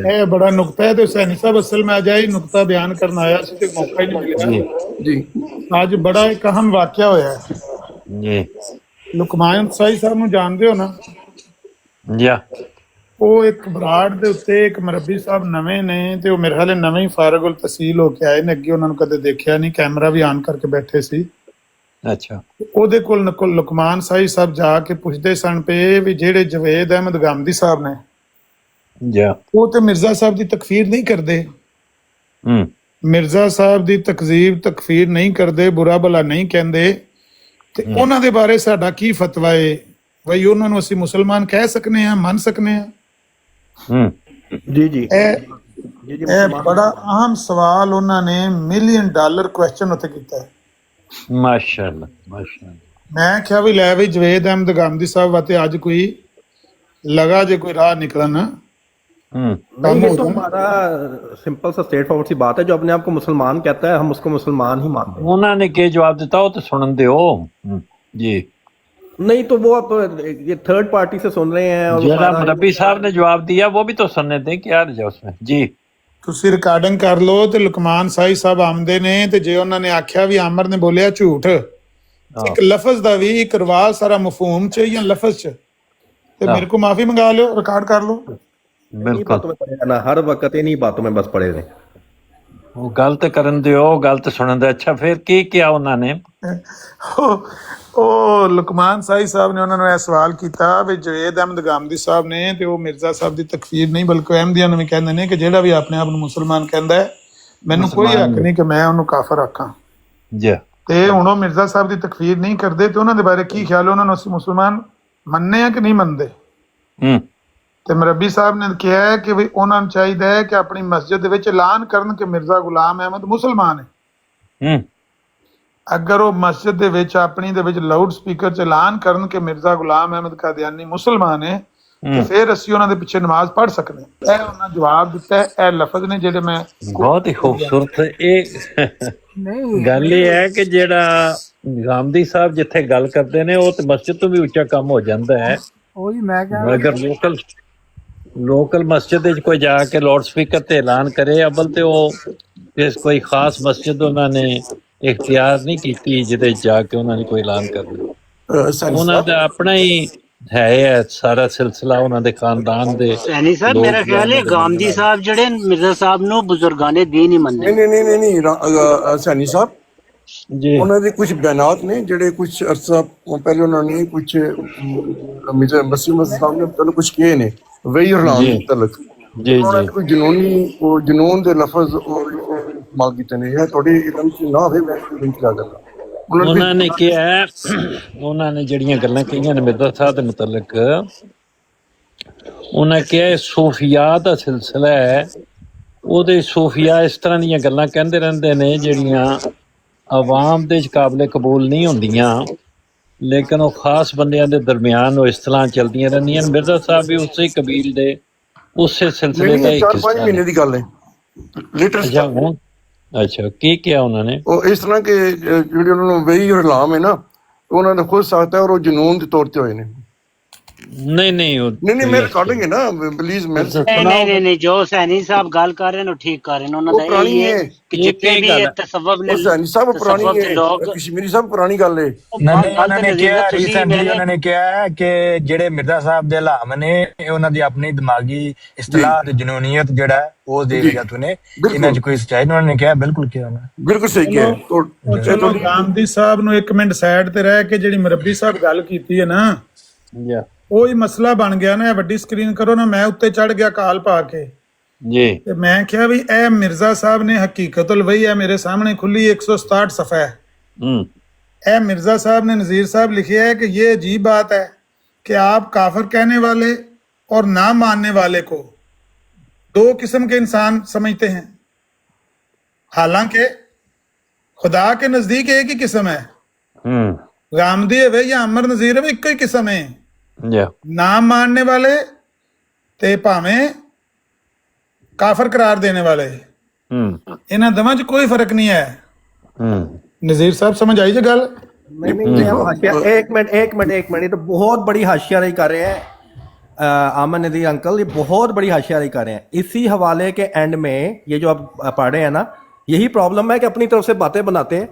ਇਹ ਬੜਾ ਨੁਕਤਾ ਹੈ ਤੇ ਸੈਣੀ ਸਾਹਿਬ ਅਸਲ ਮੈਂ ਅਜਾ ਹੀ ਨੁਕਤਾ ਬਿਆਨ ਕਰਨ ਆਇਆ ਸੀ ਤੇ ਮੌਕਾ ਹੀ ਨਹੀਂ ਮਿਲਿਆ ਜੀ। ਅੱਜ ਬੜਾ ਇੱਕ ਅਹਿਮ ਵਾਕਿਆ ਹੋਇਆ ਜੀ। ਲੁਕਮਾਨ ਸਾਈ ਸਾਹਿਬ ਨੂੰ ਜਾਣਦੇ ਹੋ ਨਾ ਜੀ? ਉਹ ਇੱਕ ਬਰਾੜ ਦੇ ਉੱਤੇ ਇੱਕ ਮਰੱਬੀ ਸਾਹਿਬ ਨਵੇਂ ਨੇ ਤੇ ਉਹ ਮੇਰੇ ਹਾਲੇ ਨਵੇਂ ਹੀ ਫਾਰਗੁਲ ਤਹਿਸੀਲ ਹੋ ਕੇ ਆਏ ਨੇ, ਅੱਗੇ ਉਹਨਾਂ ਨੂੰ ਕਦੇ ਦੇਖਿਆ ਨਹੀਂ, ਕੈਮਰਾ ਵੀ ਆਨ ਕਰਕੇ ਬੈਠੇ ਸੀ। ਅੱਛਾ, ਉਹਦੇ ਕੋਲ ਲੁਕਮਾਨ ਸਾਈ ਸਾਹਿਬ ਜਾ ਕੇ ਪੁੱਛਦੇ ਸਨ ਪਏ ਵੀ ਜਿਹੜੇ ਜਵੇਦ ਅਹਿਮਦ ਗਾਮਦੀ ਸਾਹਿਬ ਨੇ ਉਹ ਤੇ ਮਿਰਜ਼ਾ ਸਾਹਿਬ ਦੀ ਤਕਫੀਰ ਨਹੀਂ ਕਰਦੇ, ਮਿਰਜ਼ਾ ਸਾਹਿਬ ਦੀ ਤਕਜ਼ੀਬ ਤਕਫੀਰ ਨਹੀਂ ਕਰਦੇ, ਬੁਰਾ ਭਲਾ ਨਹੀਂ ਕਹਿੰਦੇ, ਤੇ ਉਹਨਾਂ ਦੇ ਬਾਰੇ ਸਾਡਾ ਕੀ ਫਤਵਾ ਹੈ? ਬਈ ਉਹਨਾਂ ਨੂੰ ਅਸੀਂ ਮੁਸਲਮਾਨ ਕਹਿ ਸਕਨੇ ਆ, ਮੰਨ ਸਕਨੇ ਆ? ਜੀ ਜੀ, ਇਹ ਬੜਾ ਅਹਿਮ ਸਵਾਲ ਉਹਨਾਂ ਨੇ $1 ਮਿਲੀਅਨ ਕੁਐਸਚਨ ਉੱਤੇ ਕੀਤਾ ਹੈ। ਮਾਸ਼ਾਅੱਲਾ ਮਾਸ਼ਾਅੱਲਾ। ਮੈਂ ਕਿਹਾ ਵੀ ਲੈ ਵੀ ਜਵੇਦ ਅਹਿਮਦ ਗਾਮਦੀ ਸਾਹਿਬ ਵਾਤੇ ਅੱਜ ਕੋਈ लगा जो कोई राह निकला ना। नहीं, ये तो हमारा सिंपल सा स्ट्रेट फॉरवर्ड सी बात है। जो अपने आप को मुसलमान कहता है हम उसको मुसलमान ही मानते हैं। उन्होंने क्या जवाब देता हो तो सुन दे हो जी। नहीं तो वो आप ये थर्ड पार्टी से सुन रहे हैं। और रब्बी साहब ने जवाब दिया वो भी तो सुनने दें, क्या रजा उसमें जी। ਤੁਸੀਂ ਰਿਕਾਰਡਿੰਗ ਕਰ ਲਓ ਤੇ ਲੁਕਮਾਨ ਸਾਈ ਸਾਹਿਬ ਆਮਦੇ ਨੇ ਤੇ ਜੇ ਉਹਨਾਂ ਨੇ ਆਖਿਆ ਵੀ ਆਮਰ ਨੇ ਬੋਲਿਆ ਝੂਠ, ਇੱਕ ਲਫ਼ਜ਼ ਦਾ ਵੀ ਇੱਕ ਰਵਾਜ ਸਾਰਾ ਮਫਹੂਮ ਚ ਜਾਂ ਲਫ਼ਜ਼ ਚ, ਤੇ ਮੇਰੇ ਕੋ ਮਾਫੀ ਮੰਗਾ ਲਿਓ, ਰਿਕਾਰਡ ਕਰ ਲਓ। बिल्कुल हर वक्त इन्हीं बातों में बस पड़े रहे। वो गलत करन दियो, गलत सुनन दे। अच्छा फिर की किया उन्होंने? ਉਹ ਲੁਕਮਾਨ ਸਾਈ ਸਾਹਿਬ ਨੇ ਉਹਨਾਂ ਨੂੰ ਇਹ ਸਵਾਲ ਕੀਤਾ ਵੀ ਜਵੇਦ ਅਹਿਮਦ ਗਾਮਦੀ ਸਾਹਿਬ ਨੇ ਤੇ ਉਹ ਮਿਰਜ਼ਾ ਸਾਹਿਬ ਦੀ ਤਕਫੀਰ ਨਹੀਂ ਬਲਕਿ ਅਹਿਮਦੀਆਂ ਨੂੰ ਵੀ ਕਹਿੰਦੇ ਨੇ ਕਿ ਜਿਹੜਾ ਵੀ ਆਪਣੇ ਆਪ ਨੂੰ ਮੁਸਲਮਾਨ ਕਹਿੰਦਾ ਹੈ ਮੈਨੂੰ ਕੋਈ ਹੱਕ ਨਹੀਂ ਕਿ ਮੈਂ ਉਹਨੂੰ ਕਾਫਰ ਆਖਾਂ ਜੀ। ਤੇ ਹੁਣ ਉਹ ਮਿਰਜ਼ਾ ਸਾਹਿਬ ਦੀ ਤਕਫੀਰ ਨਹੀਂ ਕਰਦੇ ਤੇ ਉਹਨਾਂ ਦੇ ਬਾਰੇ ਕੀ ਖਿਆਲ ਹੈ? ਉਹਨਾਂ ਨੂੰ ਅਸੀਂ ਮੁਸਲਮਾਨ ਮੰਨਦੇ ਆ ਕਿ ਨਹੀਂ ਮੰਨਦੇ? ਤੇ ਮਰਬੀ ਸਾਹਿਬ ਨੇ ਕਿਹਾ ਹੈ ਕਿ ਵੀ ਉਹਨਾਂ ਨੂੰ ਚਾਹੀਦਾ ਹੈ ਕਿ ਆਪਣੀ ਮਸਜਿਦ ਦੇ ਵਿੱਚ ਐਲਾਨ ਕਰਨ ਕਿ ਮਿਰਜ਼ਾ ਗੁਲਾਮ ਅਹਿਮਦ ਮੁਸਲਮਾਨ ਹੈ। ਅਗਰ ਉਹ ਮਸਜਿਦ ਦੇ ਵਿੱਚ ਆਪਣੀ ਦੇ ਵਿੱਚ ਲਾਊਡ ਸਪੀਕਰ ਚ ਐਲਾਨ ਕਰਨ ਕਿ ਮਿਰਜ਼ਾ ਗੁਲਾਮ ਅਹਿਮਦ ਕਾਦੀਆਨੀ ਮੁਸਲਮਾਨ ਹੈ ਤੇ ਫਿਰ ਅਸੀਂ ਉਹਨਾਂ ਦੇ ਪਿੱਛੇ ਨਮਾਜ਼ ਪੜ੍ਹ ਸਕਦੇ ਹਾਂ। ਇਹ ਉਹਨਾਂ ਜਵਾਬ ਦਿੱਤਾ। ਇਹ ਲਫ਼ਜ਼ ਨੇ ਜਿਹੜੇ ਮੈਂ ਬਹੁਤ ਹੀ ਖੂਬਸੂਰਤ। ਇਹ ਗੱਲ ਇਹ ਹੈ ਕਿ ਜਿਹੜਾ ਗਾਮਦੀ ਸਾਹਿਬ ਜਿੱਥੇ ਗੱਲ ਕਰਦੇ ਨੇ ਉਹ ਤੇ ਮਸਜਿਦ ਤੋਂ ਵੀ ਉੱਚਾ ਕੰਮ ਹੋ ਜਾਂਦਾ ਹੈ। ਉਹੀ ਮੈਂ ਕਹਿੰਦਾ ਅਗਰ ਲੋਕਲ ਮਸਜਿਦ ਵਿੱਚ ਕੋਈ ਜਾ ਕੇ ਲਾਊਡ ਸਪੀਕਰ ਤੇ ਐਲਾਨ ਕਰੇ, ਅਬਲ ਤੇ ਉਹ ਇਸ ਕੋਈ ਖਾਸ ਮਸਜਿਦ ਉਹਨਾਂ ਨੇ ਇਖਤਿਆਰ ਨਹੀਂ ਕੀਤੀ ਜਿਹਦੇ ਜਾ ਕੇ ਉਹਨਾਂ ਨੇ ਕੋਈ ਐਲਾਨ ਕਰਨਾ। ਉਹਨਾਂ ਦਾ ਆਪਣਾ ਹੀ ਹੈ ਸਾਰਾ ਸਿਲਸਿਲਾ ਉਹਨਾਂ ਦੇ ਖਾਨਦਾਨ ਦੇ। ਸੈਣੀ ਸਾਹਿਬ ਮੇਰਾ ਖਿਆਲ ਹੈ ਗਾਮਦੀ ਸਾਹਿਬ ਜਿਹੜੇ ਮਿਰਜ਼ਾ ਸਾਹਿਬ ਨੂੰ ਬਜ਼ੁਰਗਾਨੇ ਦੀਨ ਹੀ ਮੰਨਦੇ। ਨਹੀਂ ਸੈਣੀ ਸਾਹਿਬ ਜੀ, ਉਹਨਾਂ ਦੇ ਕੁਝ ਬਿਆਨਾਤ ਨੇ ਜਿਹੜੇ ਕੁਝ ਅਰਸਾ ਪਹਿਲੇ ਉਹਨਾਂ ਨੇ ਕੁਝ ਮਿਰਜ਼ਾ ਮਸੀਹ ਸਾਹਿਬ ਨੇ ਤੁਹਾਨੂੰ ਕੁਝ ਕਹੇ ਨੇ ਵਹੀ ਹਰਾਮ ਤਲਕ ਜੀ ਜੀ, ਕੋਈ ਜਨੂਨੀ ਉਹ ਜਨੂਨ ਦੇ ਲਫ਼ਜ਼ ਮਾਲ ਕੀਤੇ ਨੇ। ਇਹ ਤੁਹਾਡੀ ਇਲਮ ਚ ਨਾ ਹੋਵੇ ਮੈਂ ਕੀ ਕਰਦਾ। ਉਹਨਾਂ ਨੇ ਕਿਹਾ, ਉਹਨਾਂ ਨੇ ਜਿਹੜੀਆਂ ਗੱਲਾਂ ਕਹੀਆਂ ਨੇ ਮਿਰਜ਼ਾ ਸਾਹਿਬ ਦੇ ਮੁਤਲਕ, ਉਹਨਾਂ ਕਿਹਾ ਇਹ ਸੂਫੀਆ ਦਾ ਸਿਲਸਿਲਾ ਹੈ। ਉਹਦੇ ਸੂਫੀਆ ਇਸ ਤਰ੍ਹਾਂ ਦੀਆਂ ਗੱਲਾਂ ਕਹਿੰਦੇ ਰਹਿੰਦੇ ਨੇ ਜਿਹੜੀਆਂ ਆਵਾਮ ਦੇ ਕਾਬਲੇ ਕਬੂਲ ਨਹੀਂ ਹੁੰਦੀਆਂ, ਲੇਕਿਨ ਉਹ ਖਾਸ ਬੰਦਿਆਂ ਦੇ ਦਰਮਿਆਨ ਉਹ ਇਸ ਤਰ੍ਹਾਂ ਚੱਲਦੀਆਂ ਰਹਿੰਦੀਆਂ। ਮਿਰਜ਼ਾ ਸਾਹਿਬ ਵੀ ਉਸੇ ਕਬੀਲ ਦੇ ਉਸੇ ਸਿਲਸਿਲੇ ਦਾ ਇੱਕ 4-5 ਮਹੀਨੇ ਦੀ ਗੱਲ ਹੈ। ਅੱਛਾ, ਕੀ ਕਿਹਾ ਉਹਨਾਂ ਨੇ? ਉਹ ਇਸ ਤਰ੍ਹਾਂ ਕਿ ਜਿਹੜੇ ਉਹਨਾਂ ਨੂੰ ਵਹੀ ਹਲਾਮ ਹੈ ਨਾ, ਉਹਨਾਂ ਨੇ ਖੁਦ ਸਾਖਤਾ ਔਰ ਉਹ ਜਨੂਨ ਦੇ ਤੌਰ ਤੇ ਹੋਏ ਨੇ। ਨਹੀਂ ਨਹੀਂ ਮੈਂ ਰਿਕਾਰਡਿੰਗ ਹੈ ਨਾ, ਪਲੀਜ਼ ਮੈਂ ਨਹੀਂ ਜੋ ਸੈਣੀ ਸਾਹਿਬ ਗੱਲ ਕਰ ਰਹੇ ਨੇ ਠੀਕ ਕਰ ਰਹੇ ਨੇ। ਉਹਨਾਂ ਦਾ ਇਹ ਹੈ ਕਿ ਜਿੱਤੇ ਵੀ ਤਸਵਵ ਨੇ ਸੈਣੀ ਸਾਹਿਬ ਪੁਰਾਣੀ ਹੈ, ਕਸ਼ਮੀਰੀ ਸਾਹਿਬ ਪੁਰਾਣੀ ਗੱਲ ਹੈ। ਉਹਨਾਂ ਨੇ ਕਿਹਾ ਰੀਸੈਂਟਲੀ ਉਹਨਾਂ ਨੇ ਕਿਹਾ ਕਿ ਜਿਹੜੇ ਮਿਰਜ਼ਾ ਸਾਹਿਬ ਦੇ ਹਲਾਮ ਨੇ ਉਹਨਾਂ ਦੀ ਆਪਣੀ ਦਿਮਾਗੀ ਇਸਤਲਾਹ ਤੇ ਜਨੂਨੀਅਤ ਜਿਹੜਾ ਉਹ ਦੇ ਵਜ੍ਹਾ ਤੋਂ ਨੇ, ਇਹਨਾਂ 'ਚ ਕੋਈ ਸੱਚਾਈ ਉਹਨਾਂ ਨੇ ਕਿਹਾ। ਬਿਲਕੁਲ ਕਿਹਾ ਉਹਨਾਂ ਬਿਲਕੁਲ ਸਹੀ ਕਿਹਾ। ਚਲੋ ਗਾਮਦੀ ਸਾਹਿਬ ਨੂੰ ਇੱਕ ਮਿੰਟ ਸਾਈਡ ਤੇ ਰਹਿ ਕੇ ਜਿਹੜੀ ਮਰਬੀ ਸਾਹਿਬ ਗੱਲ ਕੀਤੀ ਹੈ ਨਾ, ਉਹੀ ਮਸਲਾ ਬਣ ਗਿਆ ਨਾ। ਵੱਡੀ ਸਕਰੀਨ ਕਰੋ ਨਾ, ਮੈਂ ਉੱਤੇ ਚੜ ਗਿਆ ਕਾਲ ਪਾ ਕੇ ਜੀ, ਤੇ ਮੈਂ ਕਿਹਾ ਵੀ ਇਹ ਮਿਰਜ਼ਾ ਸਾਹਿਬ ਨੇ ਹਕੀਕਤੁਲ ਵਹੀ ਹੈ ਮੇਰੇ ਸਾਹਮਣੇ ਖੁੱਲੀ 167 ਸਫਾ ਹੈ। ਇਹ मिर्जा साहब ने नज़ीर साहब लिखे है कि ये अजीब बात है कि आप काफिर कहने वाले और ना मानने वाले को दो किस्म के इंसान समझते हैं, हालांकि खुदा के नजदीक एक ही किस्म है। गामदी है या अमर नज़ीर है, एक ही किस्म है। ना मानने वाले ते भावें काफिर करार देने वाले, इन्हां दोवां च कोई फर्क नहीं है। नज़ीर साहब समझ आई जी गल? नहीं एक मिनट ये तो बहुत बड़ी हाशिया नहीं कर रहे हैं। आमन नदीर अंकल ये बहुत बड़ी हाशियारी कर रहे हैं। इसी हवाले के एंड में ये जो आप पढ़ रहे हैं ना, यही प्रॉब्लम है कि अपनी तरफ से बातें बनाते हैं।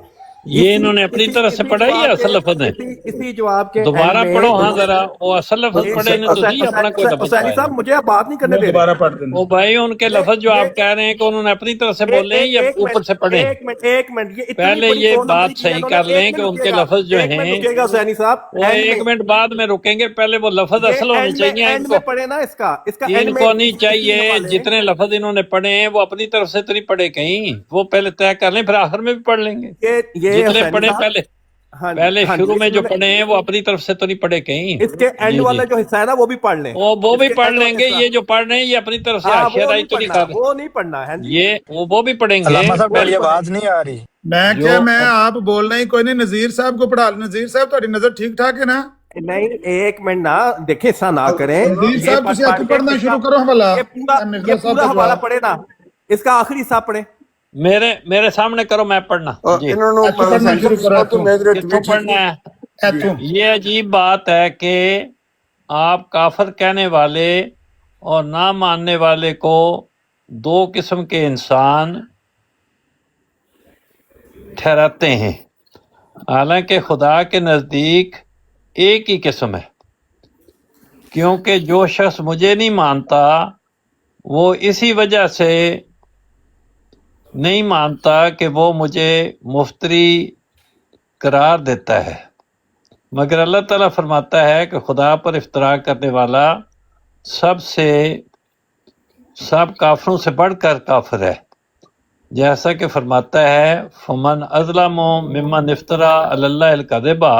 ये इन्होंने अपनी तरफ से पढ़ा ही असल लफ्ज है। इसी जवाब के दोबारा पढ़ो हाँ जरा, वो असल लफ्ज पढ़े ने तो नहीं अपना कोई लफ्ज हुसैनी साहब मुझे आप बात नहीं करने दे दोबारा रहे। पढ़ देना। वो भाई उनके लफ्ज जो आप कह रहे हैं कि उन्होंने अपनी तरफ से बोले हैं या ऊपर से पढ़े। एक मिनट ये इतनी पहले बड़ी ये कौन बात सी सही चीज़ कर है, लें एक कि मिनट उनके रुकिएगा, लफ्ज जो एक मिनट हैं रुकिएगा हुसैनी साहब, वो एक मिनट बाद में रुकेंगे, पहले वो लफ्ज असल होने चाहिए। एंड में पढ़े ना इसका एंड इनको नहीं चाहिए जितने लफ्ज इन्होंने पढ़े हैं वो अपनी तरफ से तो नहीं पढ़े कहीं, वो पहले तय कर लें, फिर आखिर में भी पढ़ लेंगे। ये जितने हुसैनी पढ़े साहब, पहले शुरू में जो पढ़े हैं वो अपनी तरफ से तो नहीं पढ़े कहीं। इसके एंड वाला जो हिस्सा है ना वो भी पढ़ लें, वो भी पढ़ लेंगे। ये जो पढ़ रहे हैं ये अपनी तरफ से हाशियाराई तो नहीं कर रहे, वो नहीं पढ़ना है ये वो भी पढ़ेंगे। अल्लामा साहब पहले आवाज नहीं आ रही। मैं आप बोलना ही कोई नहीं, नजीर साहब को पढ़ा। नजीर साहब तुम्हारी नजर ठीक ठाक है ना? नहीं एक मिनट ना देखे ऐसा ना करें। नजीर साहब तुसी आप पढ़ना शुरू करो हवाला। ये पूरा हवाला पढ़े ना, इसका आखिरी हिस्सा पढ़े। मेरे सामने करो, मैं पढ़ना जी। इन्होंने पढ़ना शुरू करो तो किसको पढ़ना है? ये अजीब बात है कि आप काफिर कहने वाले और ना मानने वाले को दो किस्म के इंसान ठहराते हैं, हालांकि खुदा के नज़दीक एक ही किस्म है। क्योंकि जो शख्स मुझे नहीं मानता वो इसी वजह से नहीं मानता कि वो मुझे मुफ्तरी करार देता है, मगर अल्लाह ताला फरमाता है कि खुदा पर इफ्तरा करने वाला सब काफिरों से बढ़कर काफिर है। जैसा कि फरमाता है फमन अज़लमु मिम्मन इफ्तरा अलल्लाहिल कज़िबा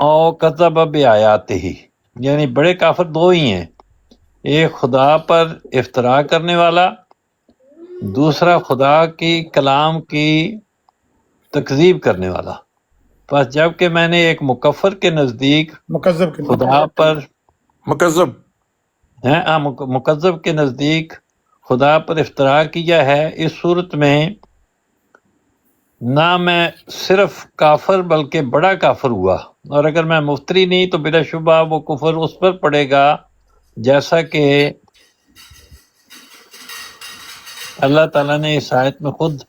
औ कज़ब बिआयातिही, यानी बड़े काफिर दो ही हैं, एक खुदा पर इफ्तरा करने वाला, दूसरा खुदा की कलाम की तकजीब करने वाला। बस जबकि मैंने एक मुकफ़र के नज़दीक खुदा पर मुकज़्ज़ब के नज़दीक खुदा पर इफ्तरा किया है, इस सूरत में ना मैं सिर्फ काफिर बल्कि बड़ा काफिर हुआ, और अगर मैं मुफ्तरी नहीं तो बिलाशुबा वो कुफर उस पर पड़ेगा, जैसा कि अल्लाह ताला ने इस आयत में खुद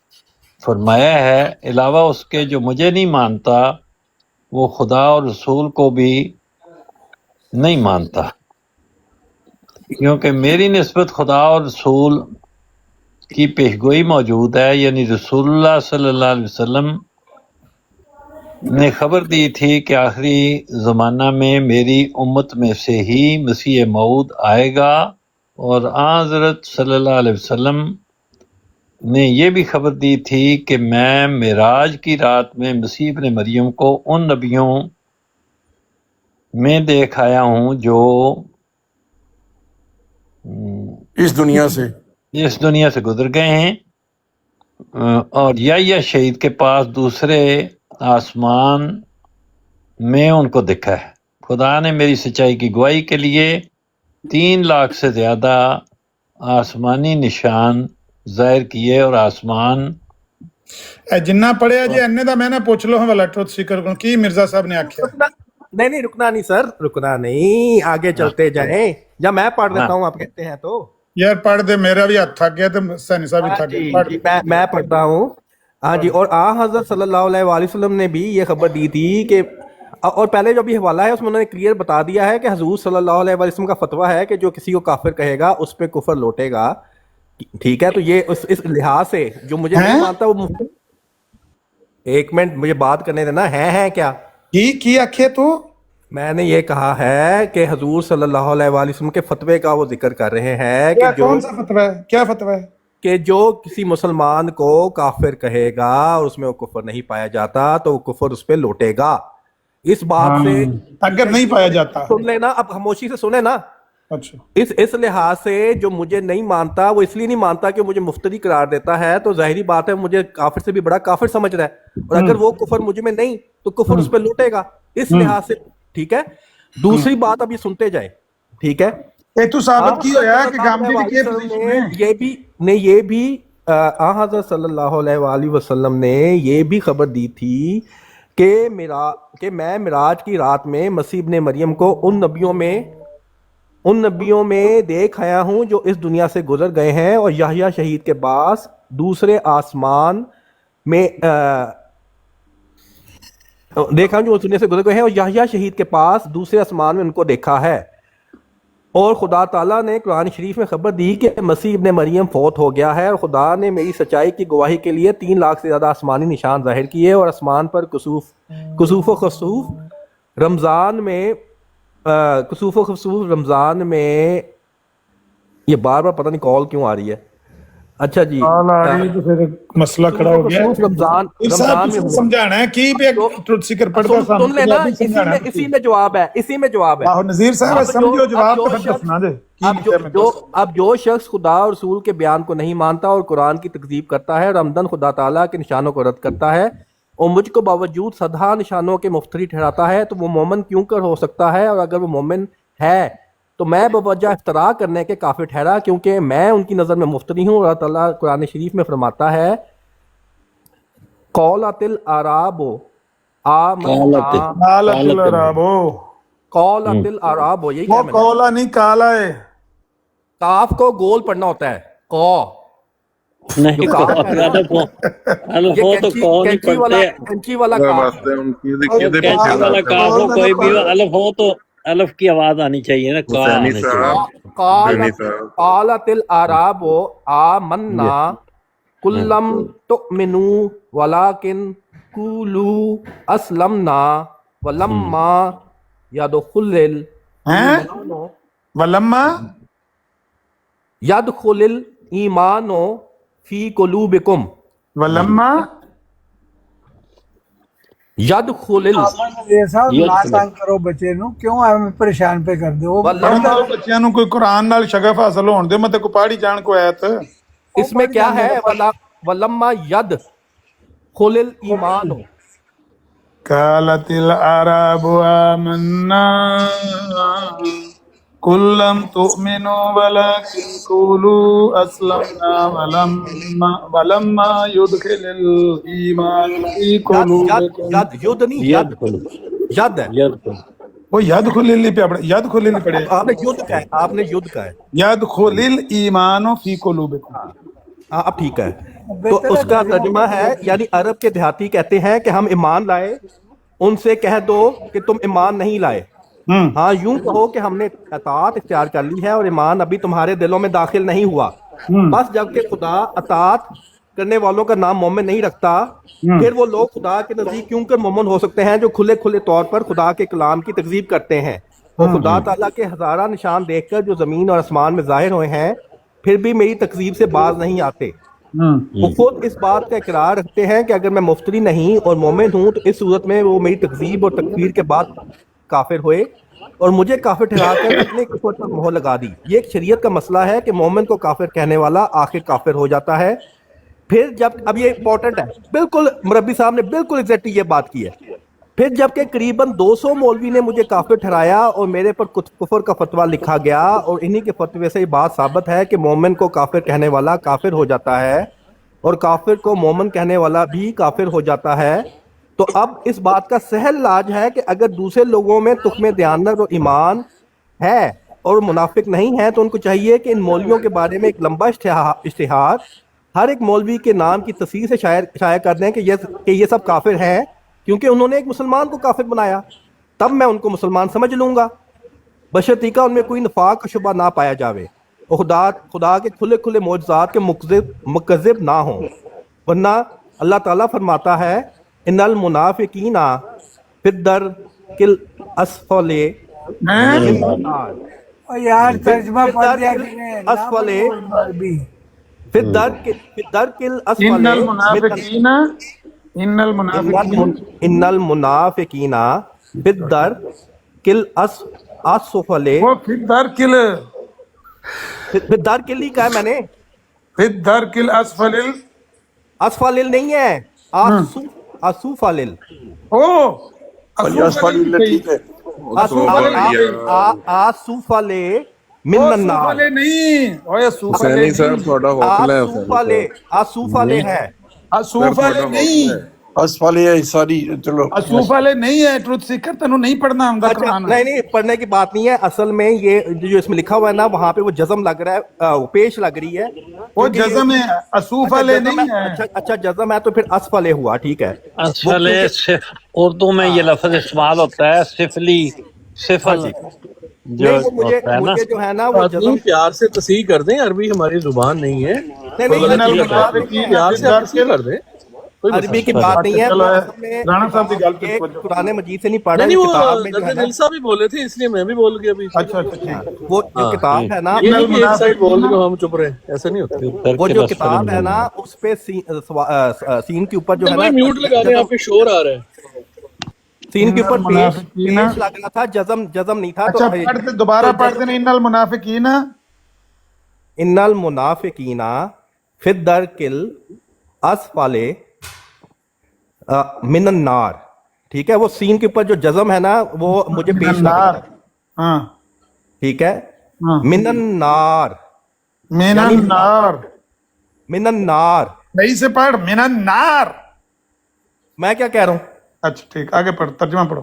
फरमाया है। अलावा उसके जो मुझे नहीं मानता वो खुदा और रसूल को भी नहीं मानता, क्योंकि मेरी निस्बत खुदा और रसूल की पेशगोई मौजूद है। यानी रसूलुल्लाह सल्लल्लाहु अलैहि वसल्लम ने खबर दी थी कि आखिरी ज़माना में मेरी उम्मत में से ही मसीह मऊद आएगा, और हज़रत सल्लल्लाहु अलैहि वसल्लम ने यह भी खबर दी थी कि मैं मिराज की रात में मसीह इब्न मरियम को उन नबियों में देख आया हूँ जो इस दुनिया से गुजर गए हैं, और या शहीद के पास दूसरे आसमान में उनको देखा है। खुदा ने मेरी सच्चाई की गवाही के लिए 3 लाख से ज्यादा आसमानी निशान जाहिर किए, और आसमान जिन्ना पढ़िया जी इन्ने दा मैं ना पूछ लो वाला ट्रुथ सीकर को की मिर्जा साहब ने आख्या। नहीं रुकना नहीं सर, रुकना नहीं, आगे चलते जाएं। जब मैं पढ़ देता हूँ आप कहते हैं तो यार पढ़ दे, मेरा भी हाथ थक गया तो सैनी साहब भी थक गए। मैं पढ़ता हूँ। हाँ जी, और हज़रत सल्लल्लाहु अलैहि वसल्लम ने भी ये खबर दी थी कि, और पहले जो भी हवाला है उसमें उन्होंने क्लियर बता दिया है कि हुजूर सल्लल्लाहु अलैहि वसल्लम का फतवा है कि जो किसी को काफिर कहेगा उस पर कुफर लौटेगा। ठीक है, तो ये इस लिहाज से जो मुझे नहीं मानता वो एक मिनट मुझे बात करने देना। है क्या की आखे तो मैंने ये कहा है कि हुजूर सल्लल्लाहु अलैहि वसल्लम के फतवे का वो जिक्र कर रहे हैं कि जो कौन सा फतवा है, क्या फतवा है कि जो किसी मुसलमान को काफिर कहेगा और उसमें वो कुफर नहीं पाया जाता तो वो कुफर उस पर लौटेगा। इस बात से अगर नहीं पाया जाता सुन लेना, अब खामोशी से सुने ना। अच्छा, इस लिहाज से जो मुझे नहीं मानता वो इसलिए नहीं मानता कि मुझे मुफ्तरी करार देता है, तो जाहिरी बात है मुझे काफिर से भी बड़ा काफिर समझ रहा है, और अगर वो कुफर मुझ में नहीं तो कुफर उस पर लौटेगा। इस लिहाज से ठीक है। दूसरी बात अब ये सुनते जाए, ठीक है। तो साबित की होया कि गामदी के पोजीशन में ये भी हज़रत सल्लल्लाहु अलैहि वसल्लम ने ये भी खबर दी थी کہ میں معراج کی رات میں مسیح ابن مریم کو ان نبیوں میں دیکھ آیا ہوں جو اس دنیا سے گزر گئے ہیں، اور یحییٰ شہید کے پاس دوسرے آسمان میں دیکھا ہوں جو اس دنیا سے گزر گئے ہیں، اور یحییٰ شہید کے پاس دوسرے آسمان میں ان کو دیکھا ہے۔ اور خدا تعالیٰ نے قرآن شریف میں خبر دی کہ مسیح ابن مریم فوت ہو گیا ہے، اور خدا نے میری سچائی کی گواہی کے لیے 3 لاکھ سے زیادہ آسمانی نشان ظاہر کیے، اور آسمان پر کسوف و خسوف رمضان میں یہ بار بار پتہ نہیں کال کیوں آ رہی ہے۔ اچھا جی، تو پھر مسئلہ کھڑا ہو گیا۔ رمضان میں سمجھانا ہے کی پہ ٹروتھ سیکر پڑھتا سن لینا، اسی میں جواب ہے۔ آہو نذیر صاحب سمجھو جواب تو پھر دسنا دے۔ اب جو شخص خدا اور رسول کے بیان کو نہیں مانتا اور قرآن کی تکذیب کرتا ہے اور عمدن خدا تعالیٰ کے نشانوں کو رد کرتا ہے اور مجھ کو باوجود سدھا نشانوں کے مفتری ٹھہراتا ہے، تو وہ مومن کیوں کر ہو سکتا ہے؟ اور اگر وہ مومن ہے تو میں بوجہ افتراء کرنے کے کافر ٹھہرا، کیونکہ میں ان کی نظر میں مفتری ہوں۔ اور اللہ تعالیٰ قرآن شریف میں فرماتا ہے قولت الاعراب یہی وہ کولا نہیں کالا ہے، کاف کو گول پڑھنا ہوتا ہے، نہیں کینچی والا کاف، کوئی بھی الف ہو تو الف کی آواز آنی چاہیے نا، کا آنی چاہیے۔ قالت الاعراب آمنا قل لم تؤمنوا ولكن قولوا اسلمنا ولما يدخل الایمان فی قلوبکم کرو بچے نو کیوں ایویں پریشان پہ کر دو؟ بچیاں نو کوئی قرآن نال شغف حاصل ہون دے، مت کو پہاڑی جان کو آیت اس میں کیا ہے؟ ولما يدخل الایمان قالت الاعراب آمنا قل لم تؤمنوا ولكن قولوا اسلمنا ولما يدخل الايمان في قلوبكم وہ يدخل اللي پہ يدخل اللي پڑھے آپ نے ید کا ہے يدخل الايمان في قلوبكم۔ اب ٹھیک ہے، تو اس کا ترجمہ ہے، یعنی عرب کے دیہاتی کہتے ہیں کہ ہم ایمان لائے، ان سے کہہ دو کہ تم ایمان نہیں لائے، ہاں یوں کہو کہ ہم نے اطاعت اختیار کر لی ہے اور ایمان ابھی تمہارے دلوں میں داخل نہیں ہوا۔ بس جب کہ خدا اطاعت کرنے والوں کا نام مومن نہیں رکھتا، پھر وہ لوگ خدا کے نزدیک کیوں کر مومن ہو سکتے ہیں جو کھلے کھلے طور پر خدا کے کلام کی تکذیب کرتے ہیں؟ اور خدا تعالیٰ کے ہزارہ نشان دیکھ کر جو زمین اور آسمان میں ظاہر ہوئے ہیں پھر بھی میری تکذیب سے باز نہیں آتے۔ وہ خود اس بات کا اقرار رکھتے ہیں کہ اگر میں مفتری نہیں اور مومن ہوں تو اس صورت میں وہ میری تکذیب اور تکفیر کے بعد کافر ہوئے اور مجھے کافر ٹھہرا کر اپنے کفر پر مہر لگا دی۔ یہ ایک شریعت کا مسئلہ ہے کہ مومن کو کافر کہنے والا آخر کافر ہو جاتا ہے۔ پھر جب، اب یہ امپورٹنٹ ہے، بالکل مربی صاحب نے بالکل ایگزیکٹلی یہ بات کی ہے، پھر جب کہ قریباً 200 مولوی نے مجھے کافر ٹھہرایا اور میرے پر کفر کا فتویٰ لکھا گیا، اور انہی کے فتوے سے یہ بات ثابت ہے کہ مومن کو کافر کہنے والا کافر ہو جاتا ہے اور کافر کو مومن کہنے والا بھی کافر ہو جاتا ہے، تو اب اس بات کا سہل علاج ہے کہ اگر دوسرے لوگوں میں تخم دیانت اور ایمان ہے اور منافق نہیں ہے تو ان کو چاہیے کہ ان مولویوں کے بارے میں ایک لمبا اشتہار ہر ایک مولوی کے نام کی تصحیح سے شائع کر دیں کہ یہ سب کافر ہیں، کیونکہ انہوں نے ایک مسلمان کو کافر بنایا، تب میں ان کو مسلمان سمجھ لوں گا، بشرطیکہ ان میں کوئی نفاق کا شبہ نہ پایا جاوے اور خدا کے کھلے کھلے معجزات کے مکذب نہ ہوں، ورنہ اللہ تعالیٰ فرماتا ہے ان المنافقین فی الدرک الاسفل یار ترجمہ پڑھ دیا اسفل فی الدرک الاسفل ان المنافقین فی الدرک الاسفل، وہ فی الدرک الدرک ہی کہا میں نے، فی الدرک الاسفل اسفل نہیں ہے، اسفل او اسفل ٹھیک ہے، اسفل من النار نہیں، اوے حسینی صاحب تھوڑا حوصلہ ہے، اسفل ہے، اسفل نہیں، असफाले है सारी, चलो असूफ वाले नहीं है ट्रुथ सीकर, तेनू नहीं पढ़ना आंदा अच्छा, कुरान। नहीं नहीं, पढ़ने की बात नहीं है, असल में ये जो इसमें लिखा हुआ है ना, वहां पे वो जज़म लग रहा है, पेश लग रही है वो जज़म है, असूफ वाले नहीं है। अच्छा जज़म है तो फिर असफले हुआ, ठीक है। असफले सिर्फ उर्दू में ये लफ्ज इस्तेमाल होता है, सिफली, सिफल जो नहीं, वो होता है ना। मुझे जो है ना वो आदमी जज़म प्यार से तस्हीह कर दें, अरबी हमारी जुबान नहीं है, नहीं, प्यार से आप तस्हीह कर दें, कोई अरबी की बात नहीं है। चलो, असल में राणा साहब की गल पे ये पहुंचो। कुरान मजीद से नहीं पढ़ा, नहीं, वो किताब में जो है ना, दिल भी बोले थे, इसलिए मैं भी बोल गया अभी। अच्छा अच्छा ठीक। वो जो किताब है ना, ये नहीं कि एक साइड बोल दो हम चुप रहे, ऐसा नहीं होता। वो जो किताब है ना, उस पे सीन के ऊपर जो है भाई ना, म्यूट लगा रहे हैं, आपके शोर आ रहा है। सीन के ऊपर पेश मुनाफिकीना। लग रहा था, जज़म नहीं था। अच्छा तो पढ़ते दोबारा पढ़ते नहीं, इन्नल मुनाफिकीना इन्नल मुनाफिकीना फिद दरकिल असफले मिनन नार, ठीक है। वो सीन के ऊपर जो जज़म है ना, वो मुझे पेश लग रहा है, हाँ ठीक है। हाँ। मिनन नार, मिनन नार, मिनन नार, सही से पढ़, मिनन नार। मैं क्या कह रहा हूँ? अच्छा ठीक, आगे पढ़, तर्जुमा पढ़ो।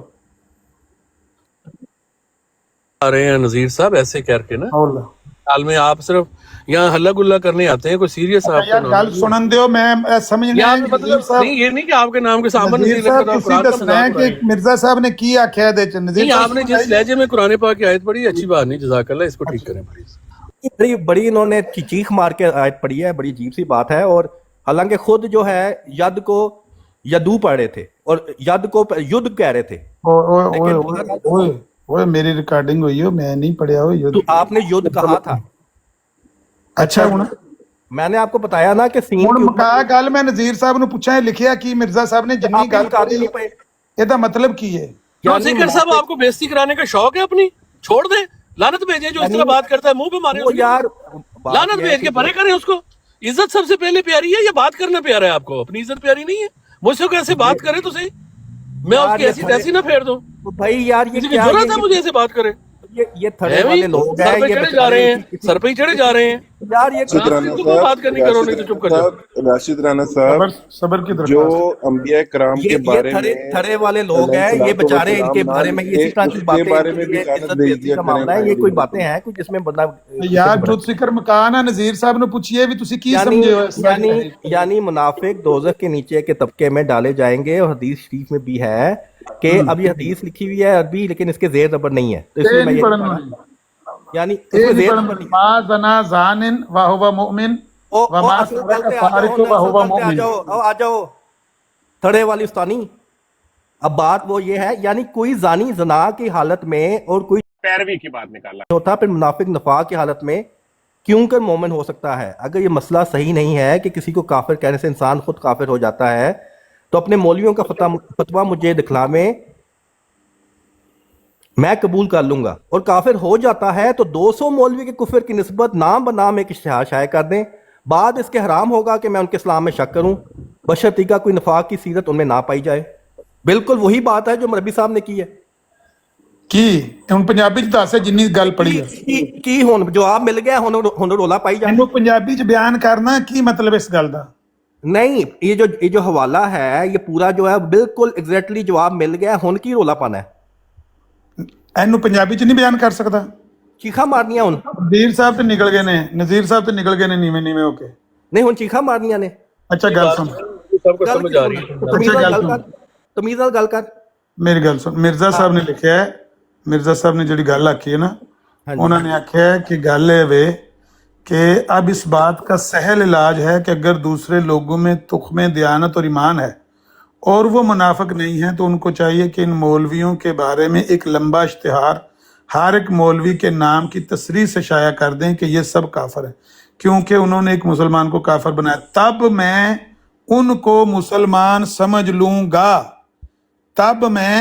आ रहे हैं नजीर साहब ऐसे करके ना, अल्लाह हाल में आप सिर्फ यहाँ हल्ला गुल्ला करने आते हैं, कोई सीरियस यार आपका गल सुनन दियो, मैं समझ नहीं आया। मतलब नहीं, ये नहीं कि आपके नाम के सामने नज़ीर नजीर साहब लिखकर आप किसी कुरान का दसना है मजाक कि उड़ाएं। मिर्जा साहब ने की आख्या दे च नज़ीर नहीं, साहब आपने जिस लहजे में कुरान पाक की आयत पढ़ी, अच्छी बात नहीं, जज़ाकल्लाह, इसको ठीक करें प्लीज। बड़ी बड़ी इन्होंने चीख मार के आयत पढ़ी है, बड़ी अजीब सी बात है। और हालांकि खुद जो है यद को यदू पढ़ रहे थे और यद को युद्ध कह रहे थे। ओए ओए मेरी रिकॉर्डिंग हुई हो, मैं नहीं पढ़िया हो युद्ध। तो आपने युद्ध कहा था। अच्छा हुण मैंने आपको बताया ना कि सीन हुण के मुका गल मैं नज़ीर साहब ने पूछा है, लिखिया कि मिर्जा साहब ने जिन्नी आप गल मुका करी नहीं पाए। ਇਹਦਾ मतलब की है? क्यों सीकर साहब, आपको बेइज्जती कराने का शौक है अपनी? छोड़ दे, लानत भेजे जो इस तरह बात करता है, मुंह पे मारे वो उसके। यार लानत भेज के परे करें उसको। इज्जत सबसे पहले प्यारी है या बात करना प्यारा है आपको? अपनी इज्जत प्यारी नहीं है? मुझसे कैसे बात करे तो सही, मैं उसकी ऐसी तैसी ना फेर दूं। भाई यार ये किसी की क्या, जरूरत है मुझे ऐसे बात करे? ये थड़े वाले लोग हैं, सर पे ये चढ़े जा रहे हैं, सर पे ही चढ़े जा रहे हैं यार। ये कोई बात करनी करो, नहीं तो चुप कर जाओ। राशिद राणा साहब, सबर की जो अंबिया कराम के बारे में थड़े वाले लोग हैं, ये बेचारे, इनके बारे में ये इस तरह की बातें, बारे में भी ये इज्जत बेइज्जती का मामला है। ये कोई बातें हैं कुछ जिसमें बंदा यार ट्रुथ सीकर मकान है, नज़ीर साहब ने पूछिए भी तुसी की समझे हो इस बारे में? यानी मुनाफिक दोज़ख के नीचे के तबके में डाले जाएंगे। और हदीस शरीफ में भी है कि अब ये हदीस लिखी हुई है अरबी, लेकिन इसके जेर रबर नहीं है, तो इसलिए मैं ये यानी इसमें जेर रबर नहीं। मा जना जानिन व हुवा मुमिन व मा सरका फारिक व हुवा मुमिन। आ जाओ थड़े वाली उस्तानी। अब बात वो ये है, यानी कोई जानी जना की हालत में और कोई पैरवी की बात निकाला होता, फिर मुनाफिक नफा की हालत में क्यों कर मोमिन हो सकता है? अगर ये मसला सही नहीं है कि किसी को काफिर कहने से इंसान खुद काफिर हो जाता है, तो अपने मौलवियों का फतवा मुझे दिखलावे, मैं कबूल कर लूंगा। और काफिर हो जाता है तो 200 मौलवी के कुफर की निस्बत नाम बनाम एक इश्तिहार शाये कर दें, बाद इसके हराम होगा कि मैं उनके इस्लाम में शक करूं, बशर्ते का कोई नफाक की सीरत उनमें ना पाई जाए। बिल्कुल वही बात है जो मरबी साहब ने की है। की ਹੁਣ ਪੰਜਾਬੀ ਚ ਦੱਸ ਜਿੰਨੀ ਗੱਲ ਪੜੀ ਹੈ ਕੀ ਹੁਣ ਜਵਾਬ ਮਿਲ ਗਿਆ, ਹੁਣ ਰੋਲਾ ਪਾਈ ਜਾ। ਇਹਨੂੰ ਪੰਜਾਬੀ ਚ ਬਿਆਨ ਕਰਨਾ ਕੀ मतलब ਇਸ ਗੱਲ ਦਾ? नहीं, ये जो हवाला है ये पूरा जो है बिल्कुल एग्जैक्टली जवाब मिल गया, हुन की रोला पाना है। ਇਹਨੂੰ ਪੰਜਾਬੀ ਚ ਨਹੀਂ ਬਿਆਨ ਕਰ ਸਕਦਾ? चीखा मारनिया हुन ਨਜ਼ੀਰ ਸਾਹਿਬ ਤੇ ਨਿਕਲ ਗਏ ਨੇ, ਨਜ਼ੀਰ ਸਾਹਿਬ ਤੇ ਨਿਕਲ ਗਏ ਨੇ ਨੀਵੇਂ ਨੀਵੇਂ ਹੋ ਕੇ। नहीं हुन चीखा मारनिया ने। अच्छा गल सुन, सबको समझ आ रही है। तमीज़ नाल गल कर। मेरी गल सुन, मिर्जा साहब ने लिखा है, मिर्जा साहब ने जी गल आखी है ना, उन्होंने आख्या है कि गल है वे कि अब इस बात का सहल इलाज है कि अगर दूसरे लोगों में तुख्मे दयानत और ईमान है और वो मुनाफिक नहीं है, तो उनको चाहिए कि इन मौलवियों के बारे में एक लंबा इश्तिहार हर एक मौलवी के नाम की तसरीह से शाया कर दें कि ये सब काफिर है, क्योंकि उन्होंने एक मुसलमान को काफिर बनाया। तब मैं उनको मुसलमान समझ लूंगा, तब मैं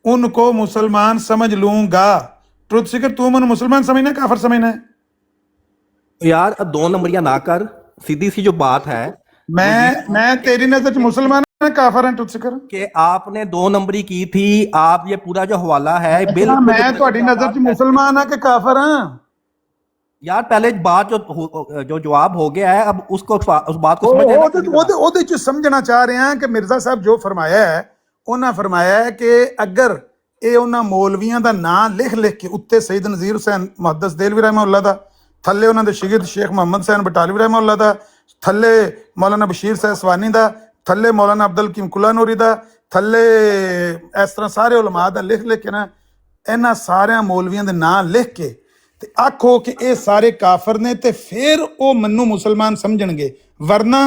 उनको मुसलमान समझ लूंगा। ट्रुथ सीकर तू मन मुसलमान समझना काफिर समझना है? यार 2 नंबरिया ना कर, सीधी सी जो बात है। मैं तेरी नजर च मुसलमान है काफिर है? ट्रुथ सीकर कि आपने 2 नंबरी की थी, आप ये पूरा जो हवाला है मैं ਤੁਹਾਡੀ नजर च मुसलमान है कि काफिर हां? यार पहले बात जो जवाब हो गया है, अब उसको उस बात को समझ ਉਹਦੇ ਚ ਸਮਝਣਾ ਚਾਹ ਰਹੇ ਹਾਂ ਕਿ ਮਿਰਜ਼ਾ ਸਾਹਿਬ ਜੋ ਫਰਮਾਇਆ ਹੈ, ਉਹਨਾਂ ਫਰਮਾਇਆ ਹੈ ਕਿ ਅਗਰ ਇਹ ਉਹਨਾਂ ਮੌਲਵੀਆਂ ਦਾ ਨਾਂ ਲਿਖ ਕੇ ਉੱਤੇ ਸੈਦ ਨਜ਼ੀਰ ਹੁਸੈਨ ਮੁਹੱਦਸ ਦੇਲਵੀ ਰਹਿਮਹੁੱਲਾ ਦਾ, ਥੱਲੇ ਉਹਨਾਂ ਦੇ ਸ਼ਾਗਿਰਦ ਸ਼ੇਖ ਮੁਹੰਮਦ ਹੁਸੈਨ ਬਟਾਲਵੀ ਰਹਿਮਹੁੱਲਾ ਦਾ, ਥੱਲੇ ਮੌਲਾਨਾ ਬਸ਼ੀਰ ਸਾਹਿਬ ਸਵਾਨੀ ਦਾ, ਥੱਲੇ ਮੌਲਾਨਾ ਅਬਦੁਲ ਹਕੀਮ ਕੁਲਾਨੂਰੀ ਦਾ, ਥੱਲੇ ਇਸ ਤਰ੍ਹਾਂ ਸਾਰੇ ਉਲਮਾ ਦਾ ਲਿਖ ਕੇ ਨਾ, ਇਹਨਾਂ ਸਾਰਿਆਂ ਮੌਲਵੀਆਂ ਦੇ ਨਾਂ ਲਿਖ ਕੇ ਤੇ ਆਖੋ ਕਿ ਇਹ ਸਾਰੇ ਕਾਫਰ ਨੇ, ਤੇ ਫਿਰ ਉਹ ਮੈਨੂੰ ਮੁਸਲਮਾਨ ਸਮਝਣਗੇ, वरना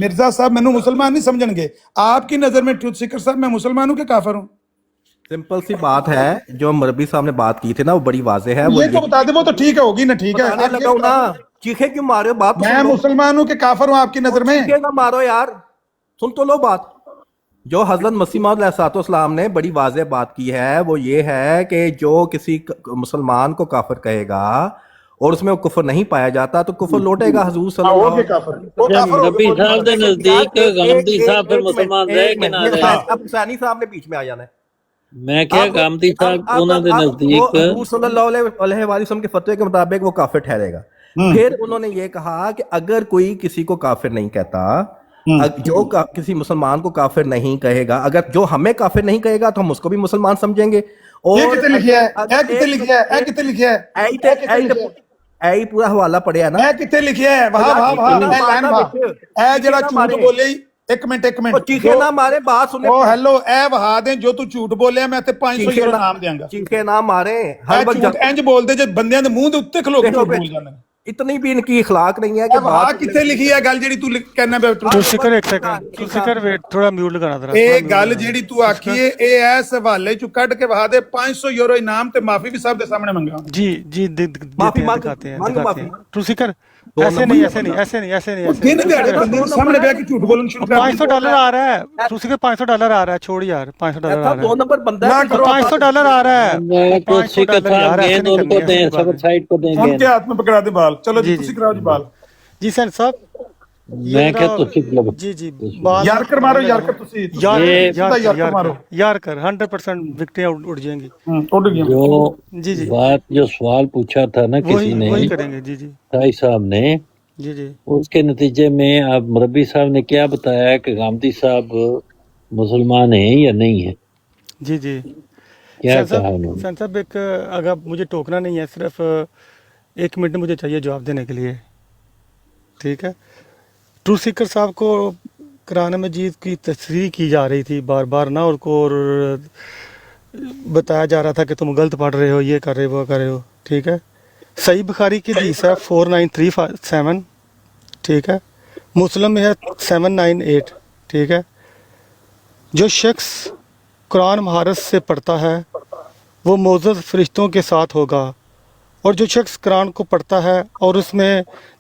मिर्जा साहब मैनू मुसलमान नहीं समझणगे। आपकी नजर में ट्रूथ सीकर साहब मैं मुसलमान हूं कि काफिर हूं? सिंपल सी बात है, जो मरबी साहब ने बात की थी ना, वो बड़ी वाजे है। ये तो बता दे, वो तो ठीक है, होगी ना, ठीक है। लगाओ ना, चीखे क्यों मारे हो? बात मैं मुसलमान हूं कि काफिर हूं आपकी नजर में? चीखे ना मारो यार, सुन तो लो बात। जो हजरत मसीह मौद अलैहिस्सलाम ने बड़ी वाज़ेह बात की है, वो ये है कि जो किसी मुसलमान को काफिर कहेगा और उसमें वो कुफर नहीं पाया जाता तो कुफर लौटेगा हुजूर सल्लल्लाहु अलैहि वसल्लम। नबी साहब दे नजदीक गामदी साहब फिर मुसलमान रहे कि ना रहे? अब हुसैनी साहब ने बीच में आ जाना है। मैं क्या गामदी साहब उन्हां दे नजदीक हुजूर सल्लल्लाहु अलैहि वसल्लम के फतवे के मुताबिक वो काफिर ठहरेगा। फिर उन्होंने ये कहा कि अगर कोई किसी को काफिर नहीं कहता, जो किसी मुसलमान को काफिर नहीं कहेगा, अगर जो हमें काफिर नहीं कहेगा तो हम उसको भी मुसलमान समझेंगे। और ये कितने लिखिया है? ए कितने लिखिया है? ए कितने लिखिया है? ऐ पूरा हवाला पढ़िया ना, ए कितने लिखिया है? वाह वाह वाह, ए लाइन वाह, ए जरा झूठ बोले, एक मिनट चीखे ना मारे, बात सुने। ओ हेलो, ए वहा दे जो तू झूठ बोलिया, मैं ते 500 यूरो नाम देंगा। चीखे ना मारे, हर वक्त इंज बोलदे जे बंदियां दे मुंह दे उत्ते खलो के झूठ बोल जांदे। इतनी भी इनकी इखलाक नहीं है कि बात किथे लिखी है गल जेडी तू कहना पे? ਤੁਸੀਂ ਕਰ ਇੱਕ ਸੈਕਿੰਡ, ਤੁਸੀਂ ਕਰ ਵੇਟ, ਥੋੜਾ ਮਿਊਟ ਲਗਾਣਾ ਜ਼ਰਾ। ਇਹ ਗੱਲ ਜਿਹੜੀ ਤੂੰ ਆਖੀ ਏ, ਇਹ ਇਸ ਹਵਾਲੇ ਚੋਂ ਕੱਢ ਕੇ ਵਹਾ ਦੇ 500 ਯੂਰੋ ਇਨਾਮ, ਤੇ ਮਾਫੀ ਵੀ ਸਾਹਿਬ ਦੇ ਸਾਹਮਣੇ ਮੰਗਾ। जी जी माफी दिखाते हैं, मांगो दिखाते माफी। हैं। ਤੁਸੀਂ ਕਰ ऐसे नहीं, ऐसे नहीं, ऐसे नहीं, ऐसे नहीं, ऐसे दिन दिहाड़े बंदे के सामने बैठ के झूठ बोलना शुरू कर। $500 आ रहा है, ਤੁਸੀਂ कर $500 आ रहा है, छोड़ यार, $500 आ रहा है, 2 नंबर बंदा है, $500 आ रहा है। मैं तो सिख साहब गेंद उनको दें, सब साइड को देंगे। उनके हाथ में पकड़ा दे बाल, चलो जी तुसी कराओ जी बाल। जी सैन साहब, मैं क्या तो सिख लब जी जी बाल यार कर मारो, यार कर तुसी यार मारो, यार कर 100% विकेटें उड़ जाएंगी। उड़ गई जो जी जी बात, जो सवाल पूछा था ना किसी ने, वही करेंगे। जी जी साई साहब ने, जी जी उसके नतीजे में अब मरबी साहब ने क्या बताया कि गामदी साहब मुसलमान हैं या नहीं है? जी जी क्या कहा उन्होंने? सैन साहब, एक अगर मुझे टोकना नहीं है, सिर्फ 1 मिनट मुझे चाहिए जवाब देने के लिए, ठीक है? ट्रूथ सीकर साहब को कुरान मजीद की तस्रीह की जा रही थी बार बार ना, और बताया जा रहा था कि तुम गलत पढ़ रहे हो, ये कर रहे हो, वो कर रहे हो, ठीक है? सही बुखारी की हदीस है 4937, ठीक है? मुस्लिम में है 798, ठीक है? जो शख्स कुरान महारत से पढ़ता है वो मोअज़्ज़ज़ फरिश्तों के साथ होगा, और जो शख्स कुरान को पढ़ता है और उसमें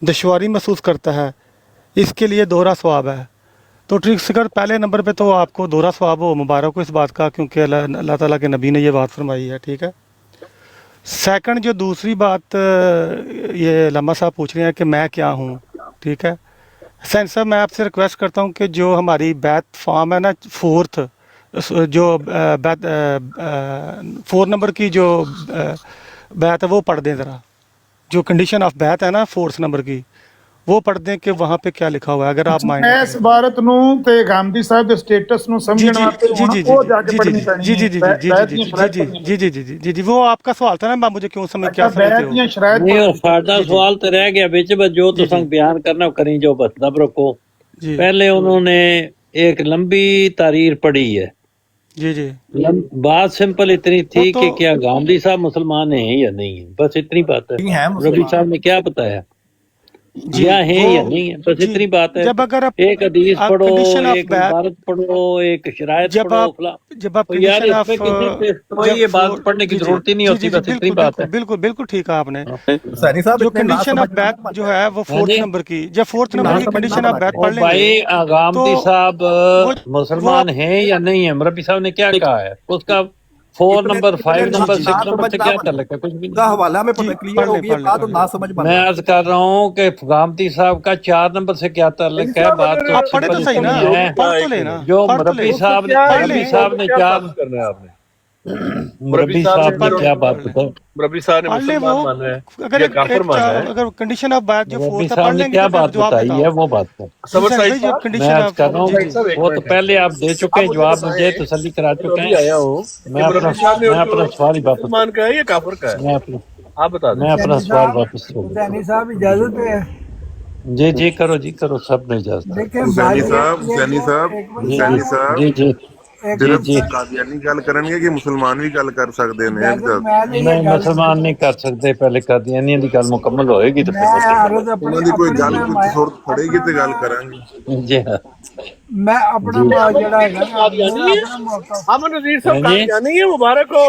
दुश्वारी महसूस करता है, इसके लिए दोहरा सवाब है। तो ट्रिक सिकर पहले नंबर पे तो आपको दोहरा सवाब हो, मुबारक हो इस बात का, क्योंकि अल्लाह ताला के नबी ने ये बात फरमाई है, ठीक है? सेकंड, जो दूसरी बात ये लम्मा साहब पूछ रहे हैं कि मैं क्या हूँ, ठीक है? सैन साहब, मैं आपसे रिक्वेस्ट करता हूँ कि जो हमारी बैत फॉर्म है ना, 4th जो बैत 4 नंबर की जो बैत है वो पढ़ दें ज़रा। जो कंडीशन ऑफ बैत है ना 4th नंबर की, वो पढ़ दें कि वहाँ पे क्या लिखा हुआ है, अगर आप माइंड इस इबारत नु ते गामदी साहब दे स्टेटस नु समझण वास्ते वो जाके पढ़नी पैनी। जी जी जी जी जी जी जी जी जी जी वो आपका सवाल था ना, मुझे क्यों समझ क्या समझते हो? नहीं, और सादा सवाल तो रह गया बीच में, जो तो संग बयान करना करें, जो बस दब रखो। पहले उन्होंने एक लंबी तारीर पढ़ी है। जी जी बात सिंपल इतनी थी कि क्या गामदी साहब मुसलमान हैं या नहीं है, बस इतनी बात है। रबी साहब ने क्या बताया, या है या नहीं है, बस इतनी बात है। जब अगर एक हदीस पढ़ो, एक इबारत पढ़ो, एक शरायत पढ़ो, जब आप यार इसमें किसी कोई ये बात पढ़ने की जरूरत ही नहीं होती, बस इतनी बात है। बिल्कुल बिल्कुल ठीक है आपने। सैनी साहब, जो कंडीशन ऑफ बैत जो है वो 4th नंबर की, जब 4th नंबर की कंडीशन ऑफ बैत पढ़ लेंगे। भाई गामदी साहब मुसलमान हैं या नहीं है, रबी साहब ने क्या कहा है, उसका 4 नंबर 5 नंबर 6 नंबर से क्या ताल्लुक है? कुछ भी नहीं। हवाला में क्लियर हो गई बात, तो ना समझ मैं अर्ज कर रहा हूँ कि गामदी साहब का 4 नंबर से क्या ताल्लुक है? बात तो आप पढ़े तो सही ना, पढ़ तो लेना। जो रबी साहब ने 4 करना है आपने मुरब्बी साहब ने क्या बात बताई? मुरब्बी साहब ने पढ़ ले वो, मुसलमान माना है अगर या काफिर माना है? अगर कंडीशन ऑफ बात जो मुरब्बी फोर्थ है साहब पढ़ ने लेंगे क्या तो फिर बात जवाब बताई है बताओ। वो बात है। सबर हुसैन साहिब भाई जो साहब, मैं कंडीशन आज आप कर रहा हूँ, भाई साहब, एक वो तो मिनट। पहले आप दे चुके हैं आप मुझे जवाब, बताएं, मुझे तसल्ली करा चुके अभी हैं। आया हूँ मैं अपना मुरब्बी साहब ने मैं अपना सवाल ही वापस मुसलमान का है या काफिर का है? मैं अपना आप बता दें। मैं अपना सवाल वापस ले लेता हुसैनी साहब इजाजत है? हूँ। जी जी करो सब ने इजाजत है। देखें हुसैनी बात साहब, ये हुसैनी जो साहब, एक मिनट जी हुसैनी इजाजत साहब, जी जी एक जी सिर्फ जी कादियानी गल करनगे कि मुसलमान भी गल कर सकते हैं? इजाजत मैं नहीं ये नहीं, गल मुसलमान नहीं कर सकते, पहले कादियानियों की गल मुकम्मल होएगी तो फिर मैं मुसलमान अर्ज अपनी उन्होंने कोई अपनी गल मैं कुछ सुरत फड़ेगी अपना तो गल मैं करांगे। जी हाँ मैं अपना जी जड़ा है ना कादियानी मैं है? अपना मौका अमन नजीर साहब हाँ जी कादियानी है। मुबारक हो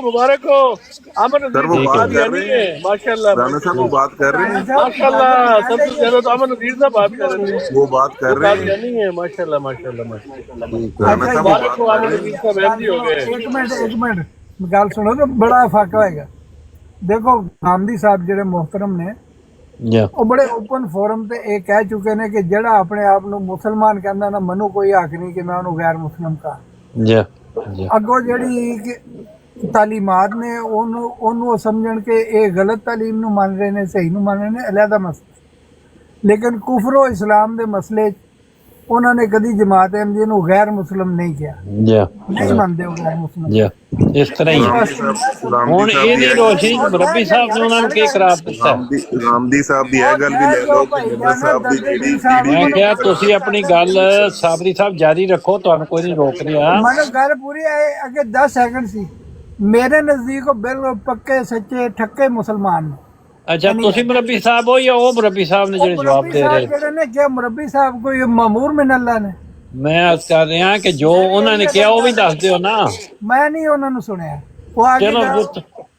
अमन सर नजीर वो साहब ठीक बात है कर कादियानी रहे है। हैं, माशाल्लाह राना साहब वो बात कर रहे राना हैं, साहब माशाल्लाह, इजाजत सबसे मैं ज्यादा तो अमन नजीर साहब बात कर रहे थे। वो बात वो कर रहे हैं, कादियानी है। माशाल्लाह माशाल्लाह माशाल्लाह। ठीक है। राना अच्छा साहब वो मुबारक बात हो कर अमन रहे हैं। नजीर साहब, गल एमडी हो सुनो गए। एक मिनट गल सुनो तो बड़ा फाका होएगा। देखो गांधी साहब ਜਿਹੜੇ ਮੁਹਤਰਮ ਨੇ जी ਉਹ ਬੜੇ ਓਪਨ ਫੋਰਮ ਤੇ ਇਹ ਕਹਿ ਚੁੱਕੇ ਨੇ ਕਿ ਜਿਹੜਾ ਆਪਣੇ ਆਪ ਨੂੰ ਮੁਸਲਮਾਨ ਕਹਿੰਦਾ ਨਾ ਮੈਨੂੰ ਕੋਈ ਹੱਕ ਨਹੀਂ ਕਿ ਮੈਂ ਉਹਨੂੰ ਗੈਰ ਮੁਸਲਮ ਕਹਾਂ। जी जी ਅੱਗੋਂ ਜਿਹੜੀ ਕਿ ਤਾਲੀਮਾਤ ਨੇ ਉਹਨੂੰ ਉਹ ਸਮਝਣ ਕਿ ਇਹ ਗਲਤ ਤਾਲੀਮ ਨੂੰ ਮੰਨ ਰਹੇ ਨੇ ਸਹੀ ਨੂੰ ਮੰਨ ਰਹੇ ਨੇ ਅਲੱਗਾ ਮਸਲਾ। ਲੇਕਿਨ ਕੁਫਰ ਔਰ ਇਸਲਾਮ ਦੇ ਮਸਲੇ 'ਚ ਉਹਨਾਂ ਨੇ ਕਦੀ ਜਮਾਤ ਅਹਿਮਦੀ ਨੂੰ ਗੈਰ ਮੁਸਲਮ ਨਹੀਂ ਕਿਹਾ, जी ਨਹੀਂ ਮੰਨਦੇ ਉਹ ਗੈਰ ਮੁਸਲਮ। जी इस तरह ही है। ਰਾਮਦੀ ਹੁਣ ਸਾਹਿਬ ਦੀ ਇਹਦੀ ਹੈ, ਰੋਸ਼ਨੀ ਚ ਮੁਰੱਬੀ ਸਾਹਿਬ ਨੇ ਉਹਨਾਂ ਨੂੰ ਕੀ ਕਰਾਰ ਦਿੱਤਾ ਹੈ? ਰਾਮਦੀ ਸਾਹਿਬ ਦੀ ਇਹ ਗੱਲ ਵੀ ਲੈ ਲਓ ਕਿ ਮਿਰਜ਼ਾ ਸਾਹਿਬ ਦੀ ਜਿਹੜੀ ਮੈਂ ਕਿਹਾ ਤੁਸੀਂ ਆਪਣੀ ਗੱਲ ਸਾਬਰੀ ਸਾਹਿਬ ਜਾਰੀ ਰੱਖੋ, ਤੁਹਾਨੂੰ ਕੋਈ ਨਹੀਂ ਰੋਕ ਰਿਹਾ। ਮੈਨੂੰ ਗੱਲ ਪੂਰੀ ਹੈ ਅੱਗੇ 10 ਸੈਕਿੰਡ ਸੀ। ਮੇਰੇ ਨਜ਼ਦੀਕ ਉਹ ਬਿਲਕੁਲ ਪੱਕੇ ਸੱਚੇ ਠੱਕੇ ਮੁਸਲਮਾਨ ਨੇ। ਅੱਛਾ ਤੁਸੀਂ ਮੁਰੱਬੀ ਸਾਹਿਬ ਹੋ ਜਾਂ ਉਹ ਮੁਰੱਬੀ ਸਾਹਿਬ ਨੇ ਜਿਹੜੇ ਜਵਾਬ ਦੇ ਰਹੇ? ਜਿਹੜੇ ਨੇ ਕਿ ਮੁਰੱਬੀ ਸਾਹਿਬ ਕੋਈ ਮਾਮੂਰ ਮਿਨ ਅੱਲਾ ਨੇ। ਮੈਂ ਅਰਜ਼ ਕਰ ਰਿਹਾ ਕਿ ਜੋ ਉਹਨਾਂ ਨੇ ਕਿਹਾ ਉਹ ਵੀ ਦੱਸ ਦਿਓ ਨਾ। ਮੈਂ ਨਹੀਂ ਉਹਨਾਂ ਨੂੰ ਸੁਣਿਆ। ਉਹ ਆ ਕੇ ਚਲੋ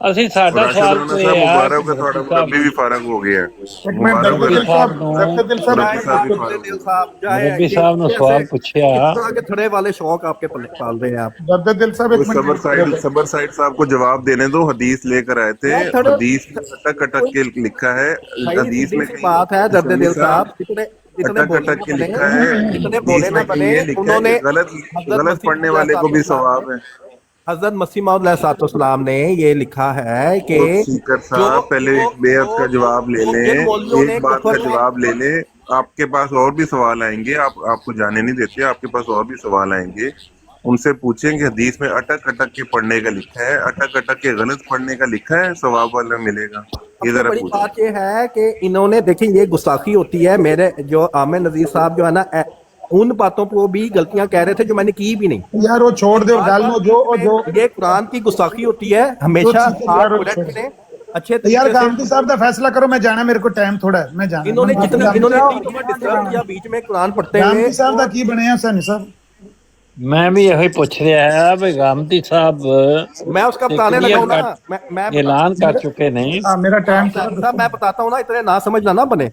ਅਸੀਂ ਸਾਡਾ ਰਾਸ਼ਦ ਸਵਾਲ ਰਾਣਾ ਤੇ ਸਾਹਿਬ ਹੈ ਮੁਬਾਰਕ ਹੈ, ਤੁਹਾਡਾ ਮੁਰੱਬੀ ਵੀ ਫਾਰਗ ਹੋ ਗਿਆ ਹੈ। ਇੱਕ ਮਿੰਟ ਦਰਦਿਲ ਸਾਹਿਬ ਮੁਰੱਬੀ ਸਾਹਿਬ ਵੀ ਫਾਰਗ ਮੁਰੱਬੀ ਸਾਹਿਬ ਨੇ ਸਵਾਲ ਪੁੱਛਿਆ। के थोड़े वाले शौक आपके पाल रहे हैं आप। दर्दिल साहब एक मिनट सबर साइड साहब को जवाब देने दो। हदीस लेकर आए थे, हदीस में अटक अटक के लिखा है, हदीस में कहीं बात है दर्द दिल साहब इतने अटक अटक के लिखा है, इतने हदीस बोले में ना कहीं बने ये लिखा है उन्होंने कि गलत पढ़ने वाले को भी सवाब है। हजरत मसीह मौद अलैहिस्सलाम ने ये लिखा है कि तो स्पीकर साहब पहले एक बेअद का जवाब ले लें, एक बात का जवाब ले लें। आपके पास और भी सवाल आएंगे, आपको जाने नहीं देते, आपके पास और भी सवाल आएंगे। उनसे पूछें कि हदीस में अटक अटक के पढ़ने का लिखा है, अटक अटक के गलत पढ़ने का लिखा है, सवाब वाला मिलेगा। ये जरा बड़ी पूछें। बात ये है कि इन्होंने देखिए ये गुस्ताखी होती है। मेरे जो आमिर नजीर साहब जो है ना उन बातों को भी गलतियां कह रहे थे जो मैंने की भी नहीं। यार वो छोड़ दो गल नो जो ये कुरान की गुस्ताखी होती है हमेशा। आप correct करें, अच्छे तो यार तरीके से। गांधी साहब का फैसला करो, मैं जाना, मेरे को टाइम थोड़ा है, मैं जाना। इन्होंने जितने गांधी इन्होंने डिस्टर्ब किया बीच में कुरान पढ़ते हुए। साहब का की बने सैनी साहब? मैं भी यही पूछ रहा है भाई गामती साहब मैं उसका बताने लगा हूं ना। मैं ऐलान कर चुके नहीं। मेरा टाइम साहब मैं बताता हूँ ना, इतने ना समझना ना बने।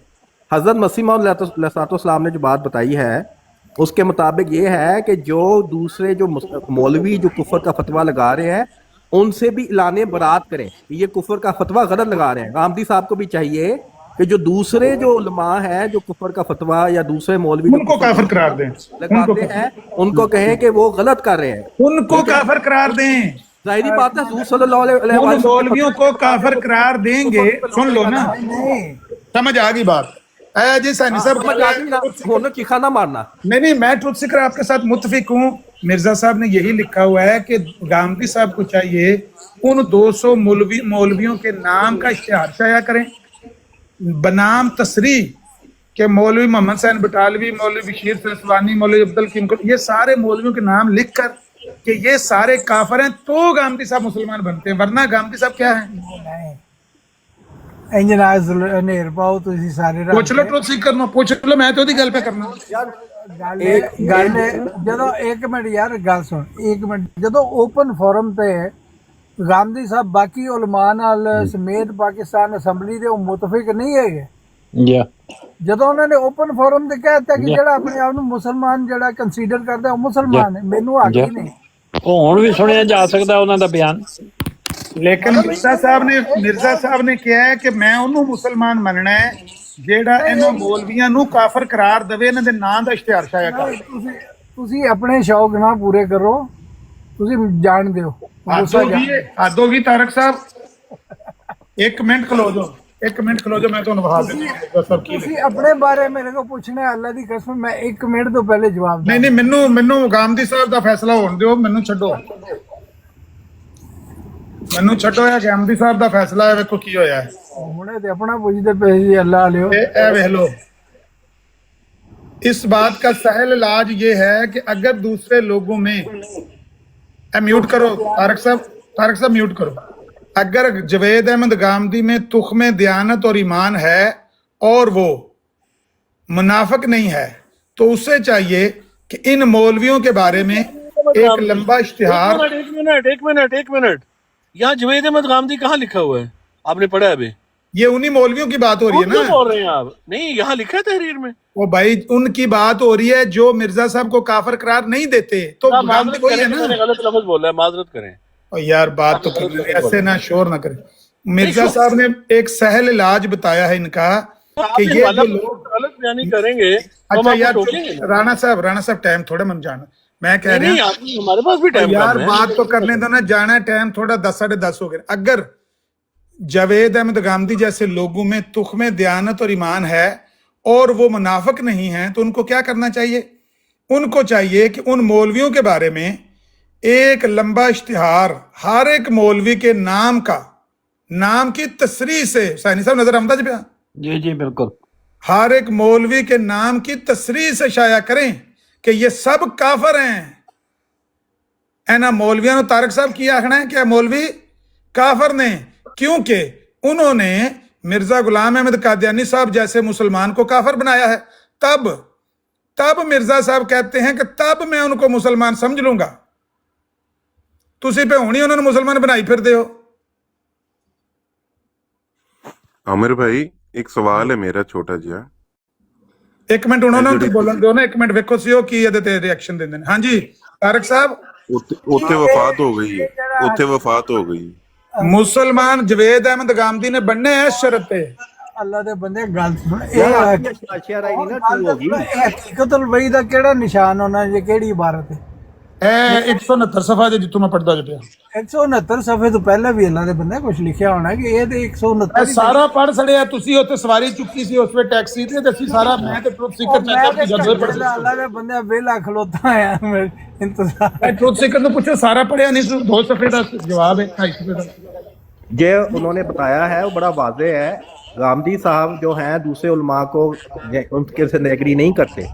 हजरत मसीह मौद अलैहिस्सलाम ने जो बात बताई है उसके मुताबिक ये है कि जो दूसरे जो मौलवी जो कुफर का फतवा लगा रहे हैं उनसे भी इलाने बरात करें। ये कुफर का फतवा गलत लगा रहे हैं। गामदी साहब को भी चाहिए कि जो दूसरे जो उलमा हैं जो कुफर का फतवा या दूसरे मौलवी उनको काफिर करार दें, लगाते हैं उनको कहें कि वो गलत कर रहे हैं, उनको काफिर करार दें। जाहिर बात है हुजूर सल्लल्लाहु अलैहि उन वसल्लम मौलवियों को काफिर करार देंगे। सुन लो ना, समझ आ गई बात। जी सैनी साहब चीखा ना मारना। नहीं, मैं ट्रुथ सीकर आपके साथ मुत्तफिक हूँ। मिर्जा साहब ने यही लिखा हुआ है कि गामदी साहब को चाहिए उन 200 मौलवियों के नाम का इश्तिहार शाया करें बनाम तसरी के मौलवी मोहम्मद सैन बटालवी, मौलवी बशीर फैसवानी, मौलवी अब्दुल कीम, ये सारे मौलवियों के नाम लिख कर कि ये सारे काफिर हैं तो गामदी साहब मुसलमान बनते हैं, वरना गामदी साहब क्या है? इंजनायर पाओ ਤੁਸੀਂ ਸਾਰੇ ਪੁੱਛ ਲੋ ट्रुथ सीकर नो, पूछ लो, मैं तो ਉਹਦੀ ਗੱਲ पे करना। ਗੱਲ ਜਦੋਂ ਇੱਕ ਮਿੰਟ ਯਾਰ ਗੱਲ ਸੁਣ ਇੱਕ ਮਿੰਟ। ਜਦੋਂ ਓਪਨ ਫੋਰਮ ਤੇ ਗਾਂਧੀ ਸਾਹਿਬ ਬਾਕੀ ਉਲਮਾ ਨਾਲ ਸਮੇਤ ਪਾਕਿਸਤਾਨ ਅਸੈਂਬਲੀ ਦੇ ਉਹ ਮੁਤਫਿਕ ਨਹੀਂ ਹੈਗੇ। ਜਦੋਂ ਉਹਨਾਂ ਨੇ ਓਪਨ ਫੋਰਮ ਤੇ ਕਹਿ ਦਿੱਤਾ ਕਿ ਜਿਹੜਾ ਆਪਣੇ ਆਪ ਨੂੰ ਮੁਸਲਮਾਨ ਜਿਹੜਾ ਕੰਸੀਡਰ ਕਰਦਾ ਉਹ ਮੁਸਲਮਾਨ ਹੈ, ਮੈਨੂੰ ਹੱਕ ਹੀ ਨਹੀਂ। ਉਹ ਹੁਣ ਵੀ ਸੁਣਿਆ ਜਾ ਸਕਦਾ ਉਹਨਾਂ ਦਾ ਬਿਆਨ। लेकिन मिर्जा साहब ने किया है कि मैं उन्होंने मुसलमान मनना है ਜਿਹੜਾ ਇਹਨਾਂ ਮੌਲਵੀਆਂ ਨੂੰ ਕਾਫਰ ਕਰਾਰ ਦੇਵੇ, ਇਹਨਾਂ ਦੇ ਨਾਂ ਦਾ ਇਸ਼ਤਿਹਾਰ ਛਾਇਆ ਕਰ। ਤੁਸੀਂ ਆਪਣੇ ਸ਼ੌਕ ਨਾ ਪੂਰੇ ਕਰੋ। ਤੁਸੀਂ ਜਾਣਦੇ ਹੋ ਹੱਦ ਹੋ ਗਈ ਤਾਰਕ ਸਾਹਿਬ, 1 ਮਿੰਟ ਖਲੋ ਜਾਓ, 1 ਮਿੰਟ ਖਲੋ ਜਾਓ, ਮੈਂ ਤੁਹਾਨੂੰ ਵਿਖਾ ਦਿੰਦਾ ਸਭ ਕੀ ਤੁਸੀਂ ਆਪਣੇ ਬਾਰੇ ਮੇਰੇ ਕੋਲ ਪੁੱਛਣਾ ਹੈ, ਅੱਲਾ ਦੀ ਕਸਮ ਮੈਂ 1 ਮਿੰਟ ਤੋਂ ਪਹਿਲੇ ਜਵਾਬ ਨਹੀਂ ਮੈਨੂੰ ਗਾਂਧੀ ਸਾਹਿਬ ਦਾ ਫੈਸਲਾ ਹੋਣ ਦਿਓ, ਮੈਨੂੰ ਛੱਡੋ ਇਹ ਗਾਂਧੀ ਸਾਹਿਬ ਦਾ ਫੈਸਲਾ ਹੈ, ਵੇਖੋ ਕੀ ਹੋਇਆ ਹੈ। ਹੁਣੇ ਤੇ अपना ਪੁੱਛਦੇ ਪਏ ਜੀ, ਅੱਲਾ ਲਿਓ। ए देख लो, इस बात का सहल इलाज ये है कि अगर दूसरे लोगों में, म्यूट करो तारक साहब म्यूट करो, अगर जवेद अहमद गामदी में तुख्म दयानत और ईमान है और वो मुनाफिक नहीं है, तो उससे चाहिए कि इन मौलवियों के बारे में एक लंबा इश्तिहार। एक मिनट, यहाँ जवेद अहमद गामदी कहाँ लिखा हुआ है, आपने पढ़ा है अभी? ये उन्हीं मौलवियों की बात हो रही है ना, बोल रहे हैं आप? नहीं, यहाँ लिखा है तहरीर में। वो भाई उनकी बात हो रही है जो मिर्जा साहब को काफिर करार नहीं देते, तो गांधी वही है ना। गलत लफ्ज बोला है, माजरत करें। और यार बात तो कर रहे हैं, ऐसे ना शोर ना करें। मिर्जा साहब ने एक सहल इलाज बताया है इनका कि ये जो लोग गलत बयानी करेंगे। अच्छा यार राणा साहब टाइम थोड़ा मन जाना, मैं कह रहा हूँ हमारे पास भी टाइम यार बात तो करने दो ना, जाना टाइम थोड़ा 10 साढ़े 10 हो गए। अगर जवेद अहमद गामदी जैसे लोगों में तुख्म दयानत और ईमान है और वो मुनाफिक नहीं है, तो उनको क्या करना चाहिए? उनको चाहिए कि उन मौलवियों के बारे में एक लंबा इश्तिहार, हर एक मौलवी के नाम की तसरीह से, सैनी साहब नजर आमदा जी? जी बिल्कुल, हर एक मौलवी के नाम की तसरीह से शाया करें कि ये सब काफिर हैं। ऐना मौलवियों ने तारक साहब की आखना है कि मौलवी काफिर ने, क्योंकि उन्होंने मिर्जा गुलाम अहमद कादियानी साहब जैसे मुसलमान को काफिर बनाया है। तब मिर्जा साहब कहते हैं कि तब मैं उनको मुसलमान समझ लूंगा। तुसी पे हुणी उन्होंने मुसलमान बनाई फिरदे हो। आमिर भाई एक सवाल है मेरा छोटा जिहा। 1 मिनट उन्होंने बोलन दो ना, 1 मिनट वेखो सी की ਇਹਦੇ ਤੇ ਰਿਐਕਸ਼ਨ ਦਿੰਦੇ ਨੇ। ਹਾਂਜੀ ਤਾਰਕ ਸਾਹਿਬ, ਉੱਥੇ ਵਫਾਤ ਹੋ ਗਈ ਹੈ, ਉੱਥੇ ਵਫਾਤ ਹੋ ਗਈ। मुसलमान जवेद अहमद गामदी ने बनने हैं शर्त पे। अल्लाह दे बंदे गल सुन, हकीकतुल वही दा केड़ा निशान होना जे केड़ी इबारत है? 169 सफा जे जितों मैं पढ़दा पिया, 169 सफे तो पहले भी अल्लाह दे बंदे कुछ लिखिया होना कि ये ते 169 सारा पढ़ सड़िया। तुसी उत्ते सवारी चुकी सी उस वे टैक्सी ते ਅਸੀਂ ਸਾਰਾ ਮੈਂ ਤੇ ਟਰੂਥ ਸੀਕਰ ਚਾਚਾ ਜਦ ਪੜ੍ਹ अल्लाह दे बंदे वेला खलोता है मैं इंतजार। ट्रूथ सीकर ਨੂੰ ਪੁੱਛੋ, ਸਾਰਾ ਪੜਿਆ ਨਹੀਂ, 2 ਸਫੇ ਦਾ ਜਵਾਬ ਹੈ, 2.5 ਸਫੇ ਦਾ। जो उन्होंने बताया है वो बड़ा वाज़ेह है। गामदी साहब जो हैं दूसरे उलमा को उनके से एग्री नहीं करते,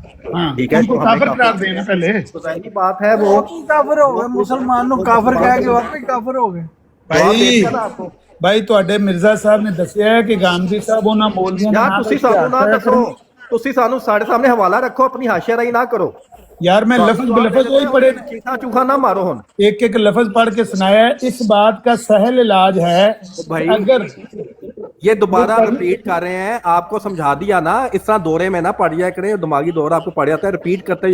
ठीक है, काफिर करार देना पहले तो जाहिर बात है वो काफिर हो गए, मुसलमान नु काफिर कह के वाकई काफिर हो गए। भाई ਤੁਹਾਡੇ ਮਿਰਜ਼ਾ ਸਾਹਿਬ ਨੇ ਦੱਸਿਆ ਹੈ ਕਿ ਗਾਂਧੀ ਸਾਹਿਬ ਉਹਨਾਂ ਮੌਲਵੀਆਂ यार ਤੁਸੀਂ ਸਾਨੂੰ ਨਾ ਦੱਸੋ, ਤੁਸੀਂ ਸਾਨੂੰ ਸਾਡੇ ਸਾਹਮਣੇ ਹਵਾਲਾ ਰੱਖੋ, ਆਪਣੀ ਹਾਸ਼ਿਆਰਾਈ ਨਾ ਕਰੋ यार। मैं लफ्ज बलफ्ज वही पढ़े, चीखा चूखा ना मारो। हुन एक लफ्ज पढ़ के सुनाया है। इस बात का सहल इलाज है भाई, अगर ये दोबारा रिपीट कर रहे हैं, आपको समझा दिया ना, इस तरह दौरे में ना पढ़ जाया करें, दिमागी दौरा आपको पड़ जाता है, रिपीट करते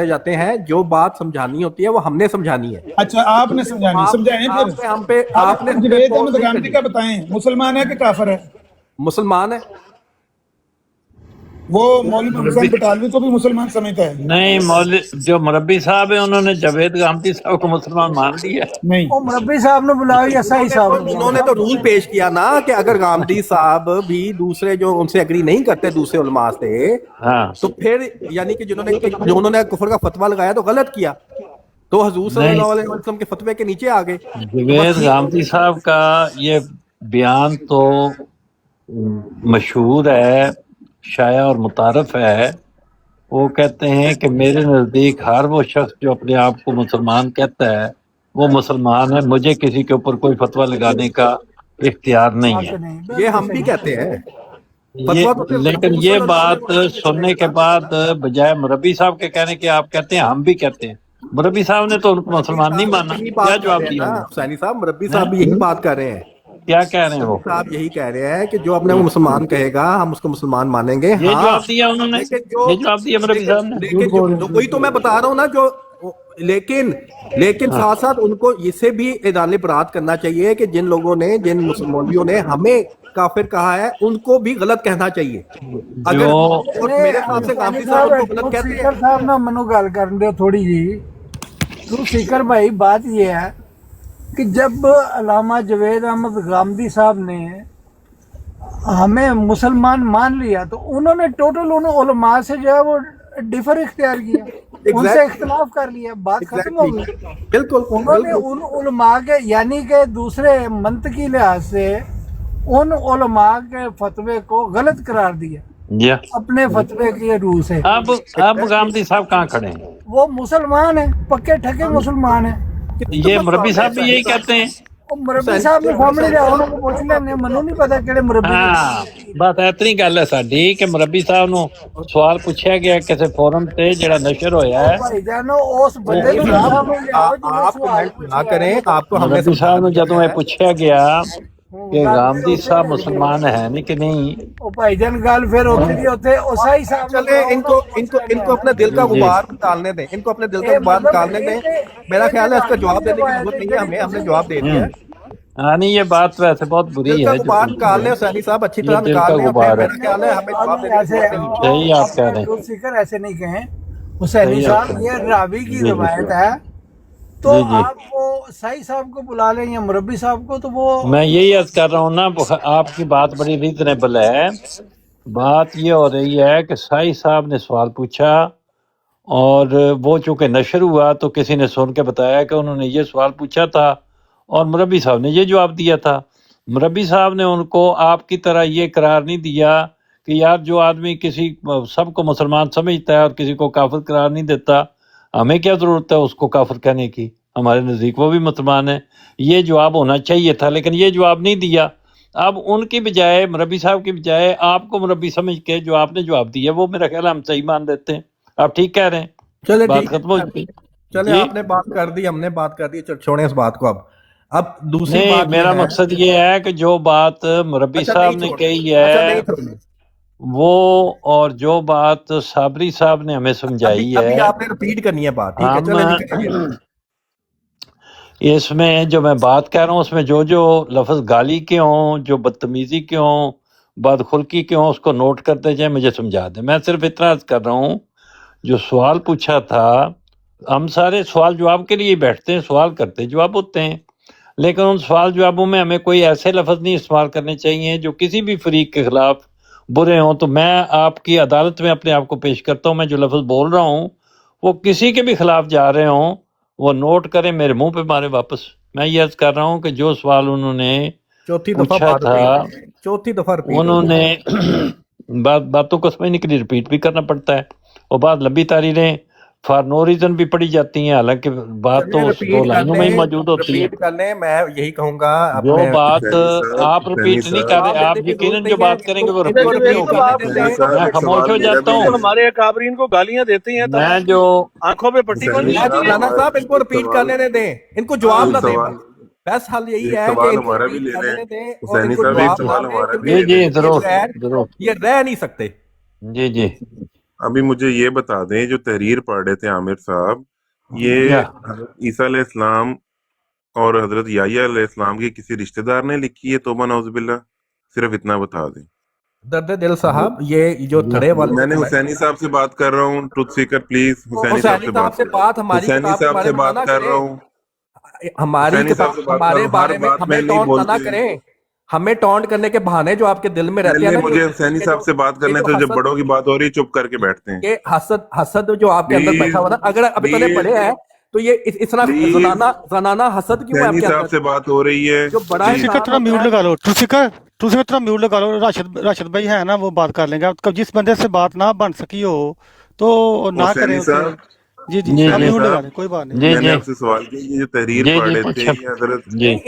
जाते हैं। जो बात समझानी होती है वो हमने समझानी है। अच्छा आपने समझानी, समझाएं फिर हम पे आपने जवेद अहमद गामदी का बताएं, मुसलमान है कि काफिर है? मुसलमान है। वो मौलवी हुसैन बटालवी को भी मुसलमान समझता है? नहीं, मौलवी जो मुरब्बी साहब है उन्होंने जवेद गामदी साहब को मुसलमान मान लिया। नहीं, वो मुरब्बी साहब ने बुलाया या सही साहब? उन्होंने तो रूल पेश किया ना कि अगर गामदी साहब भी दूसरे जो उनसे एग्री नहीं करते दूसरे उलमा से, हाँ, तो फिर यानी कि उन्होंने कुफर का फतवा लगाया तो गलत किया, तो हुजूर सल्लल्लाहु अलैहि वसल्लम के फतवे के नीचे आ गए। जवेद गामदी साहब का ये बयान तो मशहूर है, शाया और मुतारफ है। वो कहते हैं कि मेरे नज़दीक हर वो शख्स जो अपने आप को मुसलमान कहता है वो मुसलमान है, मुझे किसी के ऊपर कोई फतवा लगाने का इख्तियार नहीं है। ये हम भी कहते हैं, लेकिन ये बात सुनने के बाद बजाय मुरब्बी साहब के कहने के आप कहते हैं हम भी कहते हैं। मुरब्बी साहब ने तो उनको मुसलमान नहीं माना, क्या जवाब दिया? हुसैनी साहब, मुरब्बी साहब भी यही बात कर रहे हैं। क्या कह रहे हैं वो? साहब यही कह रहे हैं कि जो अपने मुसलमान कहेगा हम उसको मुसलमान मानेंगे। ये जवाब दिया उन्होंने, ये जवाब दिया मुरब्बी साहब ने। लेकिन वही तो मैं बता रहा हूँ ना, जो लेकिन साथ साथ उनको इसे भी ऐलान बरात करना चाहिए कि जिन लोगों ने, जिन मुसलमानियों ने हमें काफिर कहा है उनको भी गलत कहना चाहिए। अगर और मेरे ख्याल से गामदी साहब उनको गलत कहते हैं। साहब ना मनो गल करन दे थोड़ी जी। तो सीकर भाई बात ये है कि जब अल्लामा जावेद अहमद गामदी साहब ने हमें मुसलमान मान लिया तो उन्होंने टोटल उन उलमा से जो है वो डिफर इख्तियार किया, उनसे इख्तिलाफ कर लिया, बात खत्म हो गई। बिल्कुल उन्होंने उन उलमा के यानी कि दूसरे मंतकी लिहाज से उन उलमा के फतवे को गलत करार दिया अपने फतवे के रूह से। अब गामदी साहब कहाँ खड़े हैं? वो मुसलमान है, पक्के ठके मुसलमान है। ये मुरब्बी साहब भी यही कहते हैं। मुरब्बी साहब ने सामने जाओ, उनको पूछ लेने, मनु नहीं पता किहड़े मुरब्बी। हाँ, बस इतनी गल है साडी कि मुरब्बी साहब ਨੂੰ ਸਵਾਲ ਪੁੱਛਿਆ ਗਿਆ ਕਿਸੇ ਫੋਰਮ ਤੇ ਜਿਹੜਾ ਨਸ਼ਰ ਹੋਇਆ ਹੈ। भाई जानो उस बंदे को आप कमेंट ना करें, आपको हमने मुरब्बी साहब ਨੂੰ ਜਦੋਂ ਇਹ ਪੁੱਛਿਆ ਗਿਆ ਕਿ गामदी साहब मुसलमान है नहीं कि नहीं, ओ भाईजान गाल फिर होती थी उथे ओसाई साहब। चले इनको इनको इनको अपने दिल का गुबार निकालने दें, इनको अपने दिल का गुबार निकालने दें। मेरा ख्याल है इसका जवाब देने की जरूरत नहीं है, हमने जवाब दे दिया है। हाँ नहीं, ये बात वैसे बहुत बुरी दिल है। का गुबार निकाल लें सैनी साहब, अच्छी तरह दिल का निकाल लें। गुबार है। मेरा ख्याल है हमें जवाब देने की जरूरत नहीं है। सही आप कह रहे हैं। सीकर ऐसे नहीं कहें हुसैनी साहब, ये रावी की रिवायत है, तो आप वो साई साहब को बुला लें या मुरब्बी साहब को, तो वो मैं यही अर्ज कर रहा हूँ ना, आपकी बात बड़ी रीजनेबल है। बात ये हो रही है कि साई साहब ने सवाल पूछा और वो चूंकि नशर हुआ तो किसी ने सुन के बताया कि उन्होंने ये सवाल पूछा था और मुरब्बी साहब ने ये जवाब दिया था। मुरब्बी साहब ने उनको आपकी तरह ये करार नहीं दिया कि यार जो आदमी किसी सबको मुसलमान समझता है और किसी को काफिर करार नहीं देता, हमें क्या ज़रूरत है उसको काफिर कहने की, हमारे नज़दीक वो भी मुसलमान है। ये जवाब होना चाहिए था, लेकिन ये जवाब नहीं दिया। अब उनकी बजाय, मुरब्बी साहब की बजाय आपको मुरब्बी समझ के जो आपने जवाब दिया वो मेरा ख्याल हम सही मान लेते हैं। आप ठीक कह रहे हैं, चले बात ठीक खत्म हो गई। चले आपने बात कर दी, हमने बात कर दी, छोड़ें इस बात को। अब दूसरी नहीं, बात मेरा मकसद ये है कि जो बात मुरब्बी साहब ने कही है वो, और जो बात साबरी साहब ने हमें समझाई है, अभी आपने रिपीट करनी है बात, ठीक है? चलें इसमें जो मैं बात कह रहा हूँ उसमें जो जो लफ्ज़ गाली के हों, जो बदतमीजी के हों, बदखुल्की के हों, उसको नोट करते जाए, मुझे समझा दें। मैं सिर्फ इतना अर्ज कर रहा हूँ, जो सवाल पूछा था, हम सारे सवाल जवाब के लिए बैठते हैं, सवाल करते जवाब होते हैं, लेकिन उन सवाल जवाबों में हमें कोई ऐसे लफ्ज़ नहीं इस्तेमाल करने चाहिए जो किसी भी फरीक के खिलाफ बुरे हों। तो मैं आपकी अदालत में अपने आप को पेश करता हूँ, मैं जो लफ्ज़ बोल रहा हूँ वो किसी के भी खिलाफ जा रहे हों, वो नोट करें, मेरे मुंह पे मारे वापस। मैं ये अर्ज कर रहा हूँ कि जो सवाल उन्होंने पूछा था, चौथी दफा उन्होंने बातों को समझने के लिए रिपीट भी करना पड़ता है, और बात लंबी तारीखें फॉर नो रीजन भी पढ़ी जाती हैं, हालांकि बात तो उस दो लाइनों में ही मौजूद होती है। मैं यही कहूंगा, जो बात आप रिपीट नहीं कर रहे, आप यकीनन जो बात करेंगे वो रिपीट नहीं होगा, मैं खामोश हो जाता हूँ। हमारे काबरीन को गालियां देते हैं, मैं जो आंखों पे पट्टी को नहीं, राना साहब इनको रिपीट कर लेने दें, इनको जवाब ना दें। बस हल यही है कि हमारा भी ले रहे हैं हुसैनी इनको साहब, एक जवाब सवाल ना हमारा दें, भी। जी जरूर, ये रह नहीं सकते। जी जी। अभी मुझे ये बता दें, जो तहरीर पढ़ रहे थे आमिर साहब, ये ईसा अलैहिस्सलाम और हजरत याह्या अलैहिस्सलाम के किसी रिश्तेदार ने लिखी है? तौबा नौज़ुबिल्लाह, सिर्फ इतना बता दें। दर्द दिल साहब, ये जो थड़े वाले, मैंने हुसैनी साहब से बात कर रहा हूँ, ट्रुथ सीकर प्लीज हुसैनी साहब से बात हमारी हुसैनी साहब से बात कर रहा हूँ, हमारी किताब हमारे बारे में हमें टॉन्ट ना करें, हमें टॉन्ट करने के बहाने जो आपके दिल में रहते हैं। मुझे हुसैनी साहब से बात करने, तो जब बड़ों की बात हो रही है चुप करके बैठते हैं। कि हसद जो आपके अंदर बैठा हुआ ना, अगर अभी तक पढ़े हैं तो ये इतना जनाना हसद क्यों है आपके अंदर? से बात हो रही है, जो बड़ा थोड़ा म्यूट लगा लो, थोड़ा म्यूट लगा लो। राशिद भाई है ना, वो बात कर लेंगे। अब जिस बंदे से बात ना बन सकी हो तो ना करें। जी जी, म्यूट लगा लें, कोई बात नहीं। मैंने आपसे सवाल किया, ये जो तहरीर पढ़ रहे थे, हजरत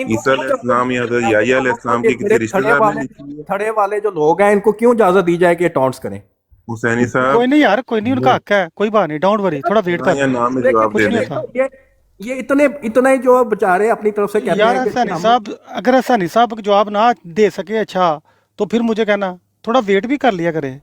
ईसा अलैहिस्सलाम या हजरत याह्या अलैहिस्सलाम के किसी रिश्तेदार ने लिखी है? थड़े वाले जो लोग हैं इनको क्यों इजाजत दी जाए कि टॉन्ट्स करें? हुसैनी साहब, कोई नहीं यार, कोई नहीं, उनका हक है, कोई बात नहीं, डोंट वरी, थोड़ा वेट कर। नाम में जवाब दे दें। ये इतना ही जो बेचारे अपनी तरफ से कहते यार, हसानी साहब, अगर हसानी साहब जवाब ना दे सके अच्छा, तो फिर मुझे कहना, थोड़ा वेट भी कर लिया करे।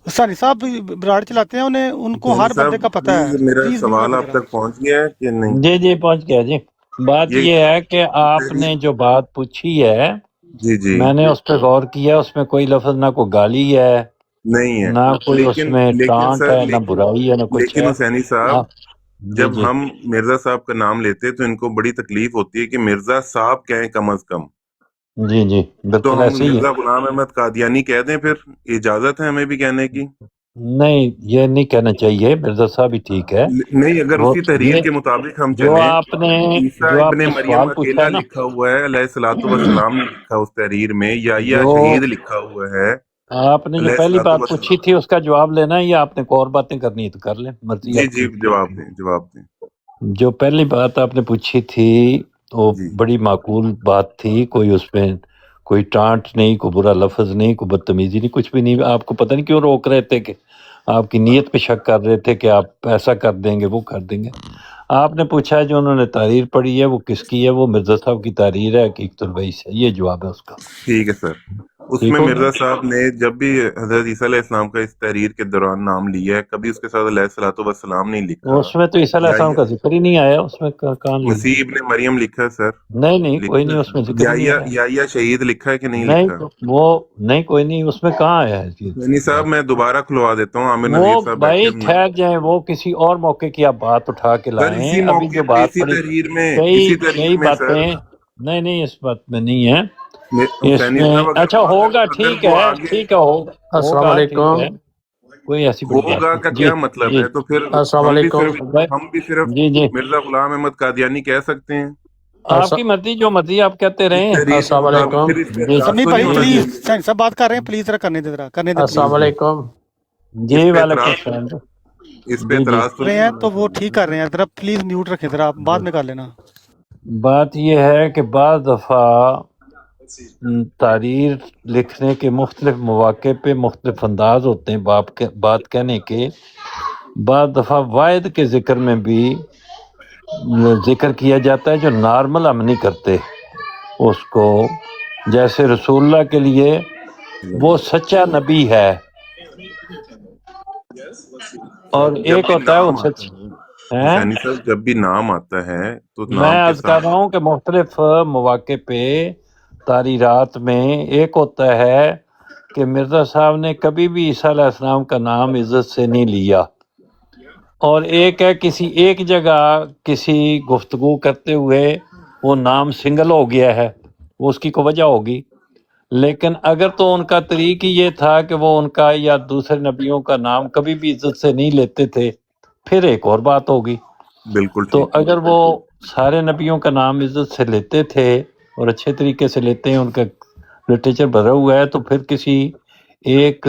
हसानी साहब ब्राड चलाते हैं, उन्हें उनको हर बंदे का पता है। मेरा सवाल आप तक पहुंच गया है कि नहीं? जी जी पहुंच गया जी। बात ये है कि आपने जो बात पूछी है, जी जी, मैंने उस पर गौर किया, उसमें कोई लफ्ज ना कोई गाली है, नहीं है ना कोई उसमें टांट है, ना बुराई है, ना कुछ लेकिन है। हुसैनी साहब, جب ہم مرزا صاحب کا نام لیتے تو ان کو بڑی تکلیف ہوتی ہے کہ مرزا صاحب کہیں کم از کم. جی جی تو بالکل ہم ایسے ہی ہے. مرزا غلام احمد قادیانی کہہ دیں پھر اجازت ہے ہمیں بھی کہنے کی؟ نہیں یہ نہیں کہنا چاہیے، مرزا صاحب ہی ٹھیک ہے. نہیں، اگر وہ اسی تحریر یہ کے مطابق ہم جو چلیں، آپ نے عیسیٰ جو آپ ابن نے مریم سوال پوچھا اکیلا ہے نا، لکھا ہوا ہے علیہ الصلوۃ والسلام نے لکھا اس تحریر میں، یا جو شہید لکھا ہوا ہے آپ نے جو علیہ پہلی الصلوۃ بات پوچھی والسلام. تھی اس کا جواب لینا ہے یا آپ نے کوئی اور باتیں کرنی ہے تو کر لیں، مرضی جی آپ جی، کی. جواب دیں. جو پہلی بات آپ نے پوچھی تھی وہ جی بڑی معقول بات تھی، کوئی اس میں کوئی ٹانٹ نہیں، کوئی برا لفظ نہیں، کوئی بدتمیزی نہیں، کچھ بھی نہیں. آپ کو پتہ نہیں کیوں روک رہے تھے، کہ آپ کی نیت پہ شک کر رہے تھے کہ آپ ایسا کر دیں گے وہ کر دیں گے. آپ نے پوچھا ہے جو انہوں نے تحریر پڑھی ہے وہ کس کی ہے، وہ مرزا صاحب کی تحریر ہے حقیقت البعیث سے، یہ جواب ہے اس کا. ٹھیک ہے سر. اس ٹھیک میں ہو مرزا گیا. صاحب نے جب بھی حضرت عیسیٰ علیہ السلام کا اس تحریر کے دوران نام لیا ہے، کبھی اس کے ساتھ علیہ الصلوۃ والسلام نہیں لکھا. اس میں تو عیسیٰ علیہ یا السلام کا ذکر ہی نہیں آیا، اس میں کہاں لے مسیح ابن مریم لکھا ہے سر، نہیں نہیں کوئی لکھا نہیں، اس میں ذکر ہی نہیں ہے. آیا. یا شہید لکھا ہے کہ نہیں نہیں لکھا؟ وہ نہیں کوئی نہیں، اس میں کہاں آیا ہے یہ یعنی صاحب بات. میں دوبارہ کھلوا دیتا ہوں، عامر وہ نذیر صاحب بیٹھے بھائی ہوئے ہیں. ٹھہر جائیں، وہ کسی اور موقع کی آپ بات اٹھا کے سر لائیں. اسی ابھی موقع جو پہ بات پڑی اسی کئی تحریر میں سر. باتیں نہیں نہیں اس بات میں نہیں ہے. اس حسینی میں صاحب اچھا ہوگا، اگر ٹھیک وہ ہے آگے ٹھیک ہے، السلام ہوگا ٹھیک علیکم. ہے، کوئی ایسی بڑی بات ہوگا کا نہیں. جی کیا مطلب جی ہے؟ تو پھر السلام ہم بھی علیکم. صرف جی جی مرزا غلام احمد قادیانی کہہ سکتے ہیں آپ کی مرضی، جو مرضی آپ کہتے اس رہیں. تحریر کے السلام مطابق. علیکم. پھر اس پہ جی اعتراض سمی تو نہیں بھائی ہونا پلیز، چاہیے. سب بات کر رہے ہیں، پلیز ذرا کرنے دیں السلام پلیز. علیکم. جی اس پہ وعلیکم اعتراض السلام. اس پہ جی جی اعتراض تو رہے نہیں ہیں ہونا تو وہ چاہیے ٹھیک نا کر سر. رہے ہیں، ذرا پلیز میوٹ رکھیں، ذرا آپ بعد میں کر لینا. بات یہ ہے کہ بعض دفعہ تحریر لکھنے کے مختلف مواقع پہ مختلف انداز ہوتے ہیں بات کہنے کے. بعض دفعہ واحد کے ذکر میں بھی ذکر کیا جاتا ہے جو نارمل ہم نہیں کرتے اس کو. جیسے رسول اللہ کے لیے وہ سچا نبی ہے، اور جب ایک بھی ہوتا ہے وہ نام آتا سچ ہے ہے. حسینی صاحب، جب بھی نام آتا ہے تو میں نام کے عرض کر ساتھ رہا ہوں کہ مختلف مواقع پہ تحریرات میں ایک ہوتا ہے کہ مرزا صاحب نے کبھی بھی عیسیٰ علیہ السلام کا نام عزت سے نہیں لیا، اور ایک ہے کسی ایک جگہ کسی گفتگو کرتے ہوئے وہ نام سنگل ہو گیا ہے، وہ اس کی کوئی وجہ ہوگی. لیکن اگر تو ان کا طریق ہی یہ تھا کہ وہ ان کا یا دوسرے نبیوں کا نام کبھی بھی عزت سے نہیں لیتے تھے، پھر ایک اور بات ہوگی. بالکل تو ٹھیک ہے. اگر وہ سارے نبیوں کا نام عزت سے لیتے تھے اور اچھے طریقے سے لیتے ہیں، ان کا لٹریچر بھرا ہوا ہے، تو پھر کسی ایک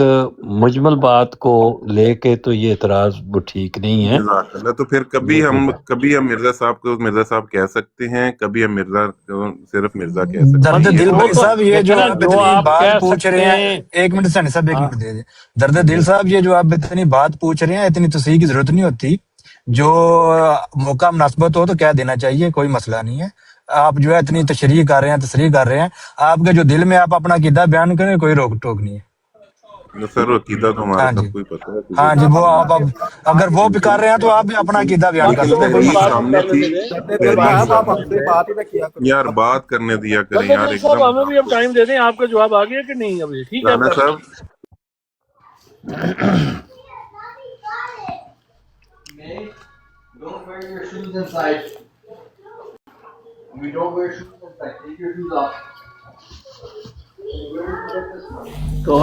مجمل بات کو لے کے تو یہ اعتراض وہ ٹھیک نہیں ہے. جزاک اللہ. تو پھر یہ کوئی بات کبھی ہم مرزا صاحب کو مرزا صاحب کہہ سکتے ہیں، کبھی ہم مرزا کو صرف مرزا کہہ سکتے درد ہیں. یہ دل وہ بھائی تو صاحب، یہ دیکھیں جو نا، آپ جو اتنی آپ بات کہہ پوچھ رہے سکتے ہیں، ہیں. ایک منٹ سنی صاحب، ایک ہاں منٹ دے دیں. درد دل صاحب، یہ جو آپ اتنی بات پوچھ رہے ہیں، اتنی تصحیح کی ضرورت نہیں ہوتی. جو موقع مناسبت ہو تو کہہ دینا چاہیے، کوئی مسئلہ نہیں ہے. آپ جو ہے اتنی تشریح کر رہے ہیں، تصریح کر رہے ہیں، آپ کے جو دل میں آپ اپنا عقیدہ بیان کریں، کوئی روک ٹوک نہیں ہے. سر عقیدہ تو ہمارا ہاں جی، سب کو ہی پتہ ہے، عقیدے ہاں کی جی، بات وہ نہیں آپ اب اگر وہ بھی کر رہے ہیں تو آپ بھی اپنا عقیدہ بیان کر لیکن سکتے ہیں، کوئی تحریر مسئلہ نہیں. سامنے تھی. دل تحریر صاحب آپ ہم سے سامنے بات ہی نہ کیا کرو. یار بات کرنے دیا کریں درد یار، دل ایک صاحب دم ہمیں بھی اب ٹائم دے دیں. آپ کا جواب آ گیا کہ نہیں ابھی؟ ٹھیک ہے رانا صاحب. تو